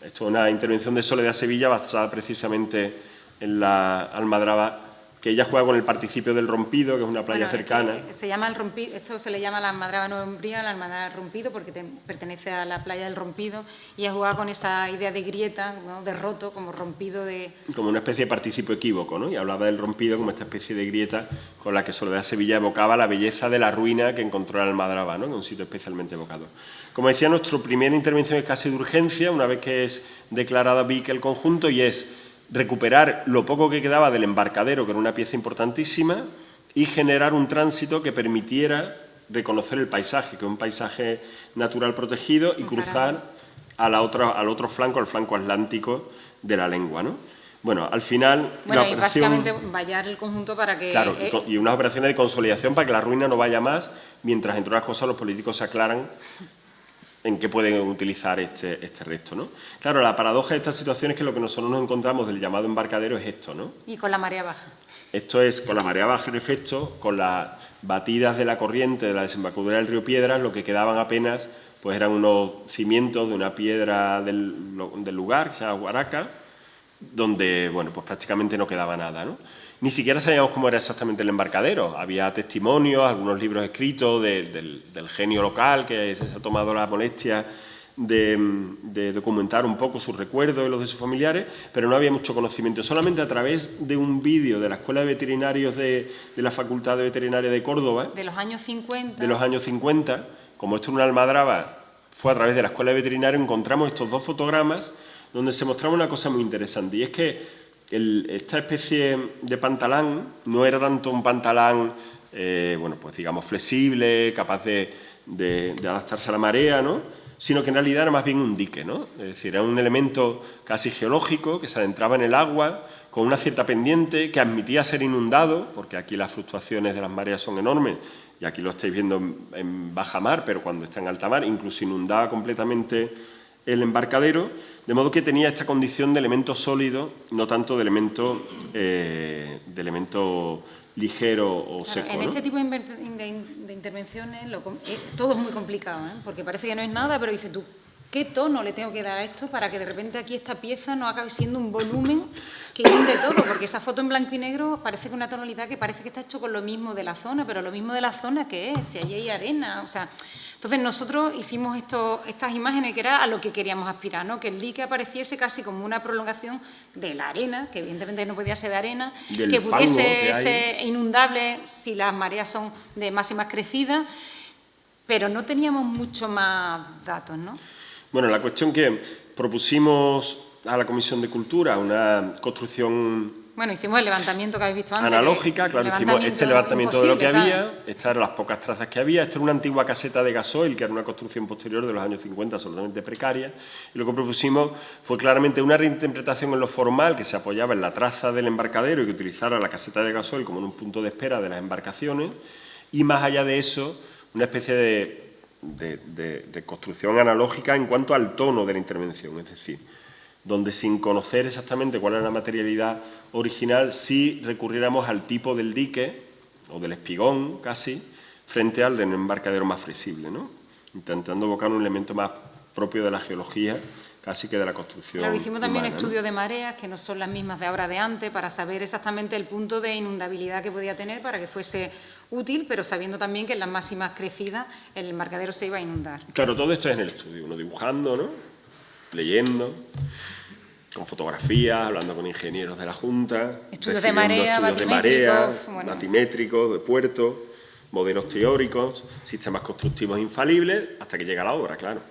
es una intervención de Soledad Sevilla basada precisamente en la almadraba, que ella juega con el participio del rompido, que es una playa cercana. Se llama el rompido, esto se le llama la almadraba Nueva Umbría, la almadraba rompido, porque pertenece a la playa del rompido, y ella juega con esa idea de grieta, ¿no? De roto, como rompido de... Como una especie de participio equívoco, ¿no? Y hablaba del rompido como esta especie de grieta con la que Soledad Sevilla evocaba la belleza de la ruina que encontró en la almadraba, ¿no? Que es un sitio especialmente evocador. Como decía, nuestra primera intervención es casi de urgencia, una vez que es declarada BIC el conjunto, y es recuperar lo poco que quedaba del embarcadero, que era una pieza importantísima, y generar un tránsito que permitiera reconocer el paisaje, que es un paisaje natural protegido, y cruzar al otro flanco, al flanco atlántico de la lengua, ¿no? Bueno, al final... Bueno, y básicamente vallar el conjunto para que... Claro, y unas operaciones de consolidación para que la ruina no vaya más, mientras, entre otras cosas, los políticos se aclaran en qué pueden utilizar este resto, ¿no? Claro, la paradoja de esta situación es que lo que nosotros nos encontramos del llamado embarcadero es esto, ¿no? Y con la marea baja. Esto es, con la marea baja, en efecto, con las batidas de la corriente de la desembocadura del río Piedras, lo que quedaban apenas pues eran unos cimientos de una piedra del lugar, que se llama Guaraca, donde, bueno, pues prácticamente no quedaba nada, ¿no? Ni siquiera sabíamos cómo era exactamente el embarcadero. Había testimonios, algunos libros escritos del genio local que se ha tomado la molestia de documentar un poco sus recuerdos y los de sus familiares, pero no había mucho conocimiento. Solamente a través de un vídeo de la Escuela de Veterinarios de la Facultad de Veterinaria de Córdoba, de los años 50. De los años 50, como esto es una almadraba, fue a través de la Escuela de Veterinario, encontramos estos dos fotogramas donde se mostraba una cosa muy interesante, y es que esta especie de pantalán no era tanto un pantalán, bueno, pues digamos flexible, capaz de adaptarse a la marea, ¿no? Sino que en realidad era más bien un dique, ¿no? Es decir, era un elemento casi geológico que se adentraba en el agua con una cierta pendiente que admitía ser inundado, porque aquí las fluctuaciones de las mareas son enormes, y aquí lo estáis viendo en baja mar, pero cuando está en alta mar, incluso inundaba completamente el embarcadero, de modo que tenía esta condición de elemento sólido, no tanto de elemento ligero o seco. En este tipo de intervenciones todo es muy complicado, ¿eh? Porque parece que no es nada, pero dices tú, ¿qué tono le tengo que dar a esto para que de repente aquí esta pieza no acabe siendo un volumen que inunde todo? Porque esa foto en blanco y negro parece que una tonalidad que parece que está hecho con lo mismo de la zona, pero lo mismo de la zona, ¿qué es? Si allí hay arena, o sea... Entonces nosotros hicimos estas imágenes que era a lo que queríamos aspirar, ¿no? Que el dique apareciese casi como una prolongación de la arena, que evidentemente no podía ser de arena, que pudiese ser inundable si las mareas son de máximas crecidas, pero no teníamos mucho más datos, ¿no? Bueno, la cuestión que propusimos a la Comisión de Cultura, una construcción... Bueno, hicimos el levantamiento que habéis visto antes. Analógica, claro, hicimos este levantamiento de lo que había, estas eran las pocas trazas que había, esta era una antigua caseta de gasoil, que era una construcción posterior de los años 50, absolutamente precaria, y lo que propusimos fue claramente una reinterpretación en lo formal que se apoyaba en la traza del embarcadero y que utilizara la caseta de gasoil como en un punto de espera de las embarcaciones, y más allá de eso, una especie de construcción analógica en cuanto al tono de la intervención, es decir, donde sin conocer exactamente cuál era la materialidad original, sí recurriéramos al tipo del dique, o del espigón casi, frente al de un embarcadero más flexible, ¿no? Intentando evocar un elemento más propio de la geología, casi que de la construcción. Claro, hicimos también humana, estudios de mareas, que no son las mismas de ahora de antes, para saber exactamente el punto de inundabilidad que podía tener para que fuese útil, pero sabiendo también que en las máximas crecidas el embarcadero se iba a inundar. Claro, todo esto es en el estudio, uno dibujando, ¿no? Leyendo, con fotografías, hablando con ingenieros de la Junta, estudios de marea, batimétricos, de puerto, modelos teóricos, sistemas constructivos infalibles, hasta que llega la obra, claro.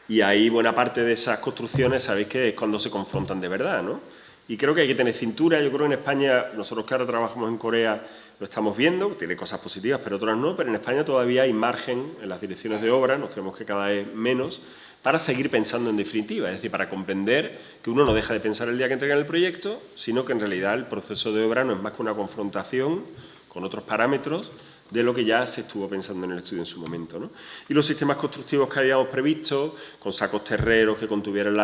Y ahí buena parte de esas construcciones, sabéis que es cuando se confrontan de verdad, ¿no? Y creo que hay que tener cintura. Yo creo que en España, nosotros que ahora trabajamos en Corea, lo estamos viendo, tiene cosas positivas, pero otras no, pero en España todavía hay margen en las direcciones de obra, nos tenemos que cada vez menos, para seguir pensando en definitiva, es decir, para comprender que uno no deja de pensar el día que entregan el proyecto, sino que en realidad el proceso de obra no es más que una confrontación con otros parámetros de lo que ya se estuvo pensando en el estudio en su momento, ¿no? Y los sistemas constructivos que habíamos previsto, con sacos terreros que contuvieran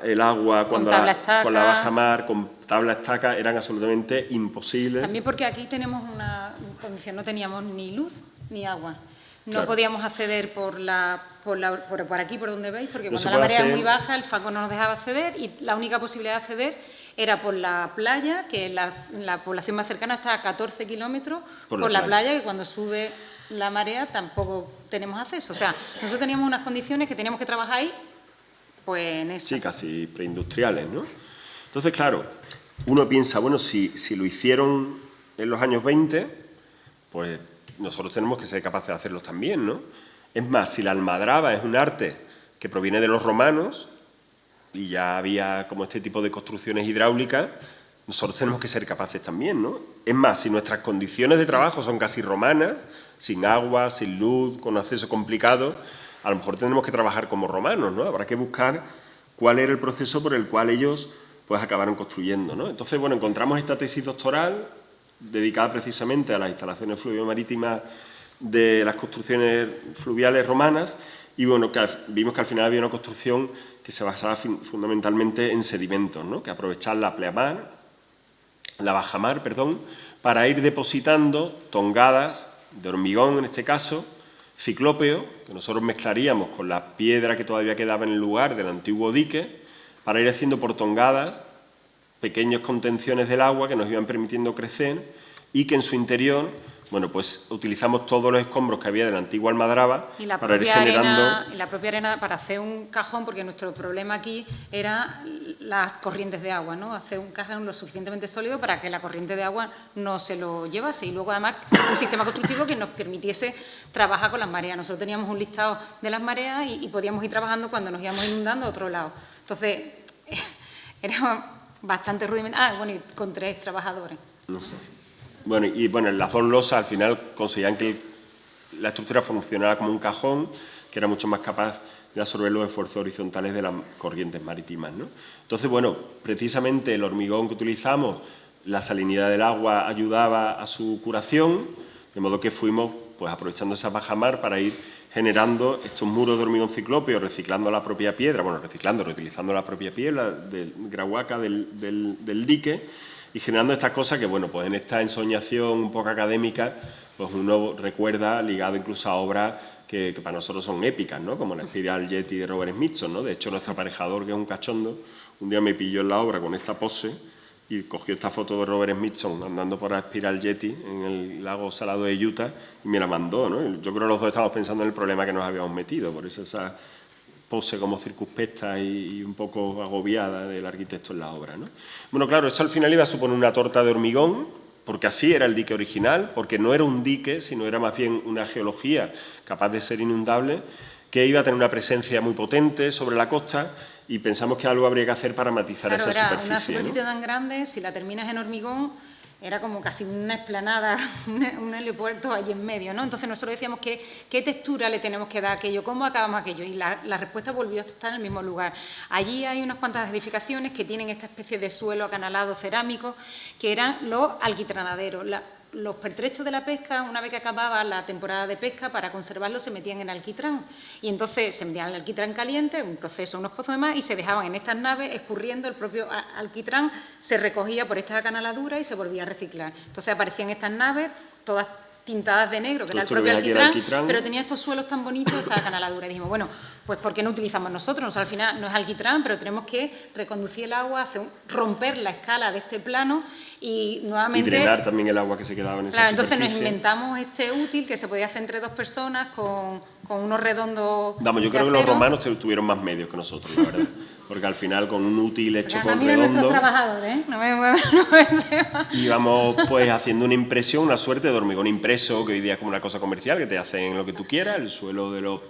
el agua con la bajamar, con tabla estaca, eran absolutamente imposibles. También porque aquí tenemos una condición, no teníamos ni luz ni agua. No claro. Podíamos acceder por aquí, por donde veis, porque cuando la marea es muy baja, el fango no nos dejaba acceder y la única posibilidad de acceder era por la playa, que la población más cercana está a 14 kilómetros, por la playa, que cuando sube la marea tampoco tenemos acceso. O sea, nosotros teníamos unas condiciones que teníamos que trabajar ahí, pues en eso. Sí, casi preindustriales, ¿no? Entonces, claro, uno piensa, bueno, si lo hicieron en los años 20, pues nosotros tenemos que ser capaces de hacerlos también, ¿no? Es más, si la almadraba es un arte que proviene de los romanos y ya había como este tipo de construcciones hidráulicas, nosotros tenemos que ser capaces también, ¿no? Es más, si nuestras condiciones de trabajo son casi romanas, sin agua, sin luz, con acceso complicado, a lo mejor tendremos que trabajar como romanos, ¿no? Habrá que buscar cuál era el proceso por el cual ellos pues acabaron construyendo, ¿no? Entonces, bueno, encontramos esta tesis doctoral dedicada precisamente a las instalaciones fluvio-marítimas de las construcciones fluviales romanas y bueno, vimos que al final había una construcción que se basaba fundamentalmente en sedimentos, ¿no? Que aprovechar la bajamar, para ir depositando tongadas de hormigón, en este caso, ciclópeo, que nosotros mezclaríamos con la piedra que todavía quedaba en el lugar del antiguo dique, para ir haciendo por tongadas pequeñas contenciones del agua que nos iban permitiendo crecer y que en su interior, bueno, pues utilizamos todos los escombros que había de la antigua almadraba para ir generando... Y la propia arena para hacer un cajón, porque nuestro problema aquí era las corrientes de agua, ¿no? Hacer un cajón lo suficientemente sólido para que la corriente de agua no se lo llevase y luego además un sistema constructivo que nos permitiese trabajar con las mareas. Nosotros teníamos un listado de las mareas y podíamos ir trabajando cuando nos íbamos inundando a otro lado. Entonces, era bastante rudimentario. Bueno, y con 3 trabajadores. No sé. Bueno, en las 2 losas al final conseguían que la estructura funcionara como un cajón, que era mucho más capaz de absorber los esfuerzos horizontales de las corrientes marítimas, ¿no? Entonces, bueno, precisamente el hormigón que utilizamos, la salinidad del agua ayudaba a su curación, de modo que fuimos pues aprovechando esa bajamar para ir generando estos muros de hormigón ciclópeo, reciclando la propia piedra, reutilizando la propia piedra del grahuaca del dique y generando estas cosas que, bueno, pues en esta ensoñación un poco académica, pues uno recuerda, ligado incluso a obras que para nosotros son épicas, ¿no? Como la Spiral Jetty de Robert Smithson, ¿no? De hecho, nuestro aparejador, que es un cachondo, un día me pilló en la obra con esta pose y cogió esta foto de Robert Smithson andando por la Spiral Jetty en el lago salado de Utah y me la mandó, ¿no? Yo creo que los dos estábamos pensando en el problema que nos habíamos metido, por eso esa pose como circunspecta y un poco agobiada del arquitecto en la obra, ¿no? Bueno, claro, esto al final iba a suponer una torta de hormigón, porque así era el dique original, porque no era un dique, sino era más bien una geología capaz de ser inundable, que iba a tener una presencia muy potente sobre la costa y pensamos que algo habría que hacer para matizar esa superficie. Una superficie tan grande, si la terminas en hormigón, era como casi una explanada, un helipuerto allí en medio, ¿no? Entonces nosotros decíamos qué textura le tenemos que dar a aquello, cómo acabamos aquello, y la respuesta volvió a estar en el mismo lugar. Allí hay unas cuantas edificaciones que tienen esta especie de suelo acanalado cerámico, que eran los alquitranaderos. Los pertrechos de la pesca, una vez que acababa la temporada de pesca, para conservarlos se metían en alquitrán. Y entonces se metían el alquitrán caliente, un proceso, unos pozos de más, y se dejaban en estas naves escurriendo el propio alquitrán, se recogía por estas acanaladuras y se volvía a reciclar. Entonces aparecían estas naves, todas tintadas de negro, que era el propio alquitrán, pero tenía estos suelos tan bonitos, esta acanaladuras. Y dijimos, bueno, pues ¿por qué no utilizamos nosotros? O sea, al final no es alquitrán, pero tenemos que reconducir el agua, romper la escala de este plano y nuevamente... Y drenar también el agua que se quedaba en esa superficie. Entonces nos inventamos este útil que se podía hacer entre 2 personas con unos redondos. Yo creo que los romanos tuvieron más medios que nosotros, la verdad. Porque al final con un útil hecho con redondo... nuestros trabajadores, ¿eh? No me íbamos pues haciendo una impresión, una suerte de hormigón impreso, que hoy día es como una cosa comercial, que te hacen lo que tú quieras, el suelo de los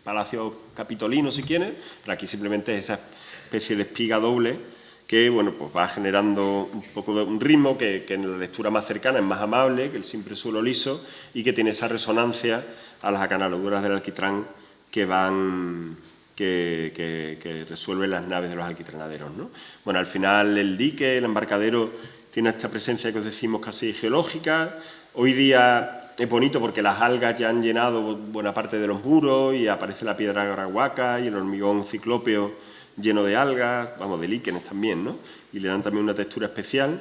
palacios capitolinos si quieres, pero aquí simplemente es esa especie de espiga doble que bueno, pues va generando un poco de un ritmo que en la lectura más cercana es más amable que el simple suelo liso y que tiene esa resonancia a las acanaladuras del alquitrán que resuelven las naves de los alquitranaderos, ¿no? Bueno, al final el dique, el embarcadero, tiene esta presencia que os decimos casi geológica, Hoy día es bonito porque las algas ya han llenado buena parte de los muros y aparece la piedra arahuaca y el hormigón ciclópeo lleno de algas, vamos, de líquenes también, ¿no? Y le dan también una textura especial.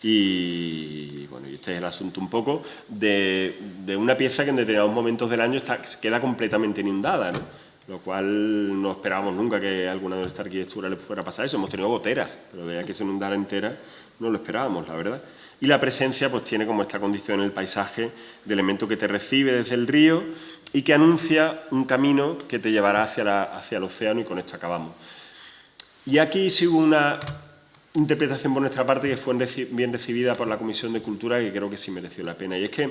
Y bueno, y este es el asunto un poco de una pieza que en determinados momentos del año queda completamente inundada, ¿no? Lo cual no esperábamos nunca que alguna de nuestra arquitectura le fuera a pasar eso. Hemos tenido goteras, pero de ahí a que se inundara entera no lo esperábamos, la verdad. Y la presencia pues tiene como esta condición en el paisaje de elemento que te recibe desde el río y que anuncia un camino que te llevará hacia el océano, y con esto acabamos. Y aquí sí hubo una interpretación por nuestra parte que fue bien recibida por la Comisión de Cultura, que creo que sí mereció la pena. Y es que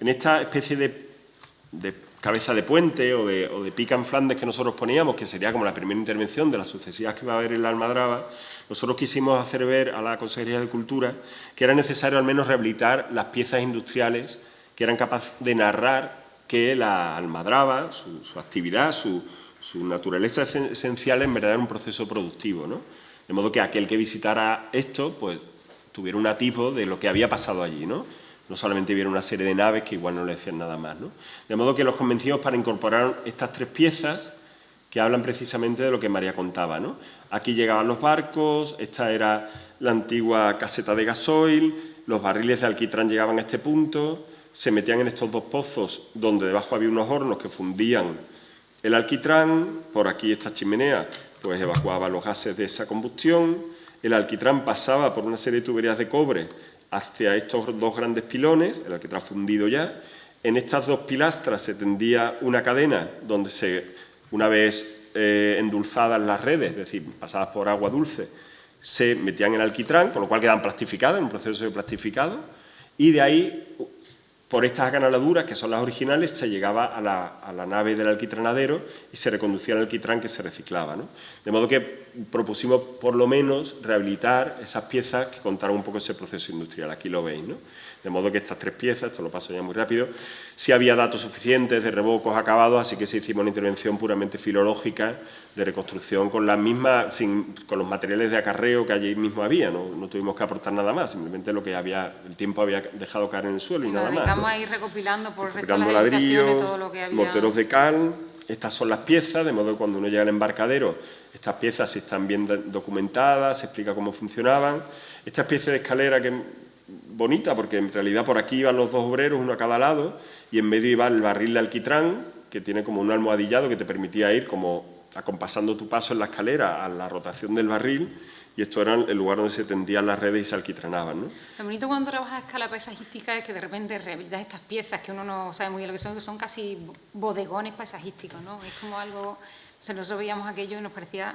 en esta especie de cabeza de puente o de pica en Flandes que nosotros poníamos, que sería como la primera intervención de las sucesivas que va a haber en la Almadraba, nosotros quisimos hacer ver a la Consejería de Cultura que era necesario al menos rehabilitar las piezas industriales que eran capaces de narrar que la Almadraba, su actividad, su naturaleza esencial en verdad era un proceso productivo, ¿no? De modo que aquel que visitara esto, pues tuviera un atisbo de lo que había pasado allí, ¿no? No solamente viera una serie de naves que igual no le decían nada más, ¿no? De modo que los convencimos para incorporar estas tres piezas que hablan precisamente de lo que María contaba, ¿no? Aquí llegaban los barcos, esta era la antigua caseta de gasoil, los barriles de alquitrán llegaban a este punto, se metían en estos dos pozos donde debajo había unos hornos que fundían el alquitrán, por aquí esta chimenea pues evacuaba los gases de esa combustión, el alquitrán pasaba por una serie de tuberías de cobre hacia estos dos grandes pilones, el alquitrán fundido ya. En estas dos pilastras se tendía una cadena donde una vez endulzadas las redes, es decir, pasadas por agua dulce, se metían en alquitrán, con lo cual quedaban plastificadas, en un proceso de plastificado, y de ahí, por estas acanaladuras, que son las originales, se llegaba a la nave del alquitranadero y se reconducía el alquitrán que se reciclaba, ¿no? De modo que propusimos, por lo menos, rehabilitar esas piezas que contaron un poco ese proceso industrial. Aquí lo veis, ¿no? De modo que estas tres piezas, esto lo paso ya muy rápido, sí había datos suficientes de revocos acabados, así que sí hicimos una intervención puramente filológica de reconstrucción con las mismas, con los materiales de acarreo que allí mismo había, no tuvimos que aportar nada más, simplemente lo que el tiempo había dejado caer en el suelo, sí, y nada más. Vamos a ir recopilando por el resto de las edificaciones todo lo que había. Morteros de cal, estas son las piezas, de modo que cuando uno llega al embarcadero, estas piezas sí están bien documentadas, se explica cómo funcionaban. Esta especie de escalera que bonita, porque en realidad por aquí iban los dos obreros, uno a cada lado, y en medio iba el barril de alquitrán, que tiene como un almohadillado que te permitía ir como acompasando tu paso en la escalera a la rotación del barril, y esto era el lugar donde se tendían las redes y se alquitranaban, ¿no? Lo bonito cuando trabajas a escala paisajística es que de repente rehabilitas estas piezas que uno no sabe muy bien lo que son casi bodegones paisajísticos, ¿no? Es como algo, nosotros veíamos aquello y nos parecía...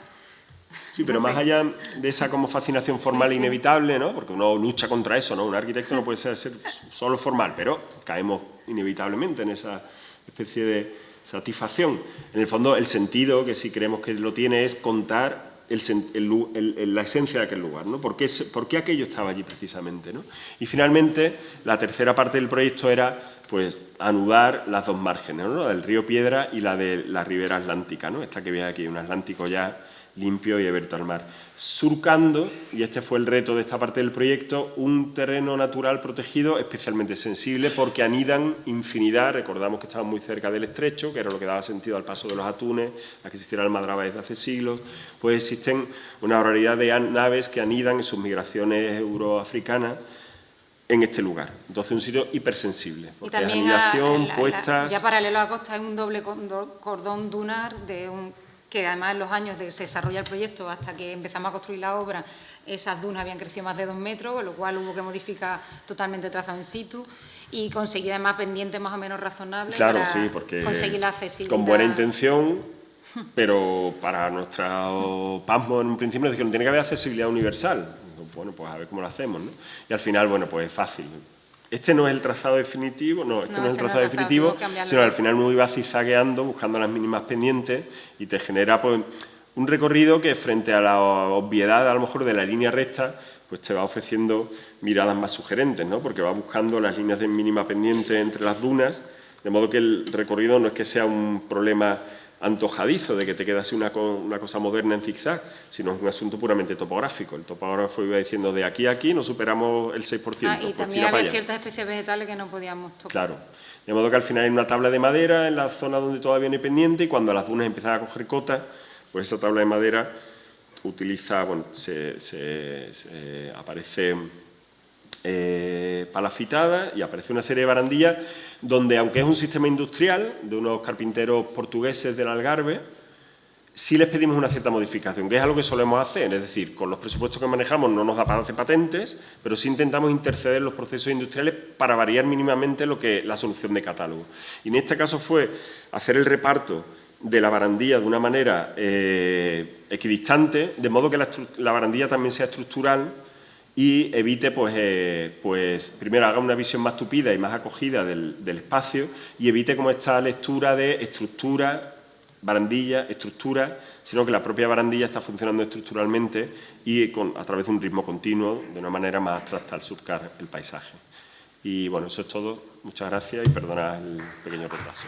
Sí, pero más allá de esa como fascinación formal inevitable, ¿no? Porque uno lucha contra eso, ¿no? Un arquitecto no puede ser solo formal, pero caemos inevitablemente en esa especie de satisfacción. En el fondo, el sentido, que sí creemos que lo tiene, es contar la esencia de aquel lugar, ¿no? ¿Por qué aquello estaba allí precisamente, ¿no? Y finalmente, la tercera parte del proyecto era pues anudar las dos márgenes, ¿no? La del río Piedra y la de la ribera atlántica, ¿no? Esta que veis aquí, un Atlántico ya limpio y abierto al mar, surcando, y este fue el reto de esta parte del proyecto, un terreno natural protegido especialmente sensible porque anidan infinidad, recordamos que estaban muy cerca del estrecho, que era lo que daba sentido al paso de los atunes, a que existiera el Almadraba desde hace siglos, pues existen una barbaridad de naves que anidan en sus migraciones euroafricanas en este lugar. Entonces un sitio hipersensible, porque y también anidación, puestas... Ya paralelo a la costa hay un doble cordón dunar que además en los años de se desarrolla el proyecto hasta que empezamos a construir la obra, esas dunas habían crecido más de 2 metros, con lo cual hubo que modificar totalmente el trazado in situ y conseguir además pendientes más o menos razonables, claro, para sí, porque conseguir la accesibilidad. Con buena intención, pero para nuestro pasmo en un principio nos dijeron tiene que haber accesibilidad universal. Bueno, pues a ver cómo lo hacemos, ¿no? Y al final, bueno, pues es fácil. Este no es el trazado definitivo, no es el trazado definitivo, sino al final uno iba zigzagueando, buscando las mínimas pendientes y te genera pues un recorrido que frente a la obviedad a lo mejor de la línea recta, pues te va ofreciendo miradas más sugerentes, ¿no? Porque va buscando las líneas de mínima pendiente entre las dunas, de modo que el recorrido no es que sea un problema antojadizo de que te quedase una cosa moderna en zigzag, sino es un asunto puramente topográfico. El topógrafo iba diciendo de aquí a aquí no superamos el 6%. Y también había ciertas especies vegetales que no podíamos tocar. Claro. De modo que al final hay una tabla de madera en la zona donde todavía no hay pendiente, y cuando las dunas empiezan a coger cota, pues esa tabla de madera utiliza, bueno, aparece palafitada y aparece una serie de barandillas donde, aunque es un sistema industrial de unos carpinteros portugueses del Algarve, sí les pedimos una cierta modificación, que es algo que solemos hacer, es decir, con los presupuestos que manejamos no nos da para hacer patentes, pero sí intentamos interceder en los procesos industriales para variar mínimamente la solución de catálogo. Y en este caso fue hacer el reparto de la barandilla de una manera equidistante, de modo que la barandilla también sea estructural y evite, pues primero haga una visión más tupida y más acogida del espacio, y evite como esta lectura de estructura, barandilla, estructura, sino que la propia barandilla está funcionando estructuralmente y a través de un ritmo continuo, de una manera más abstracta al surcar el paisaje. Y bueno, eso es todo. Muchas gracias y perdonad el pequeño retraso.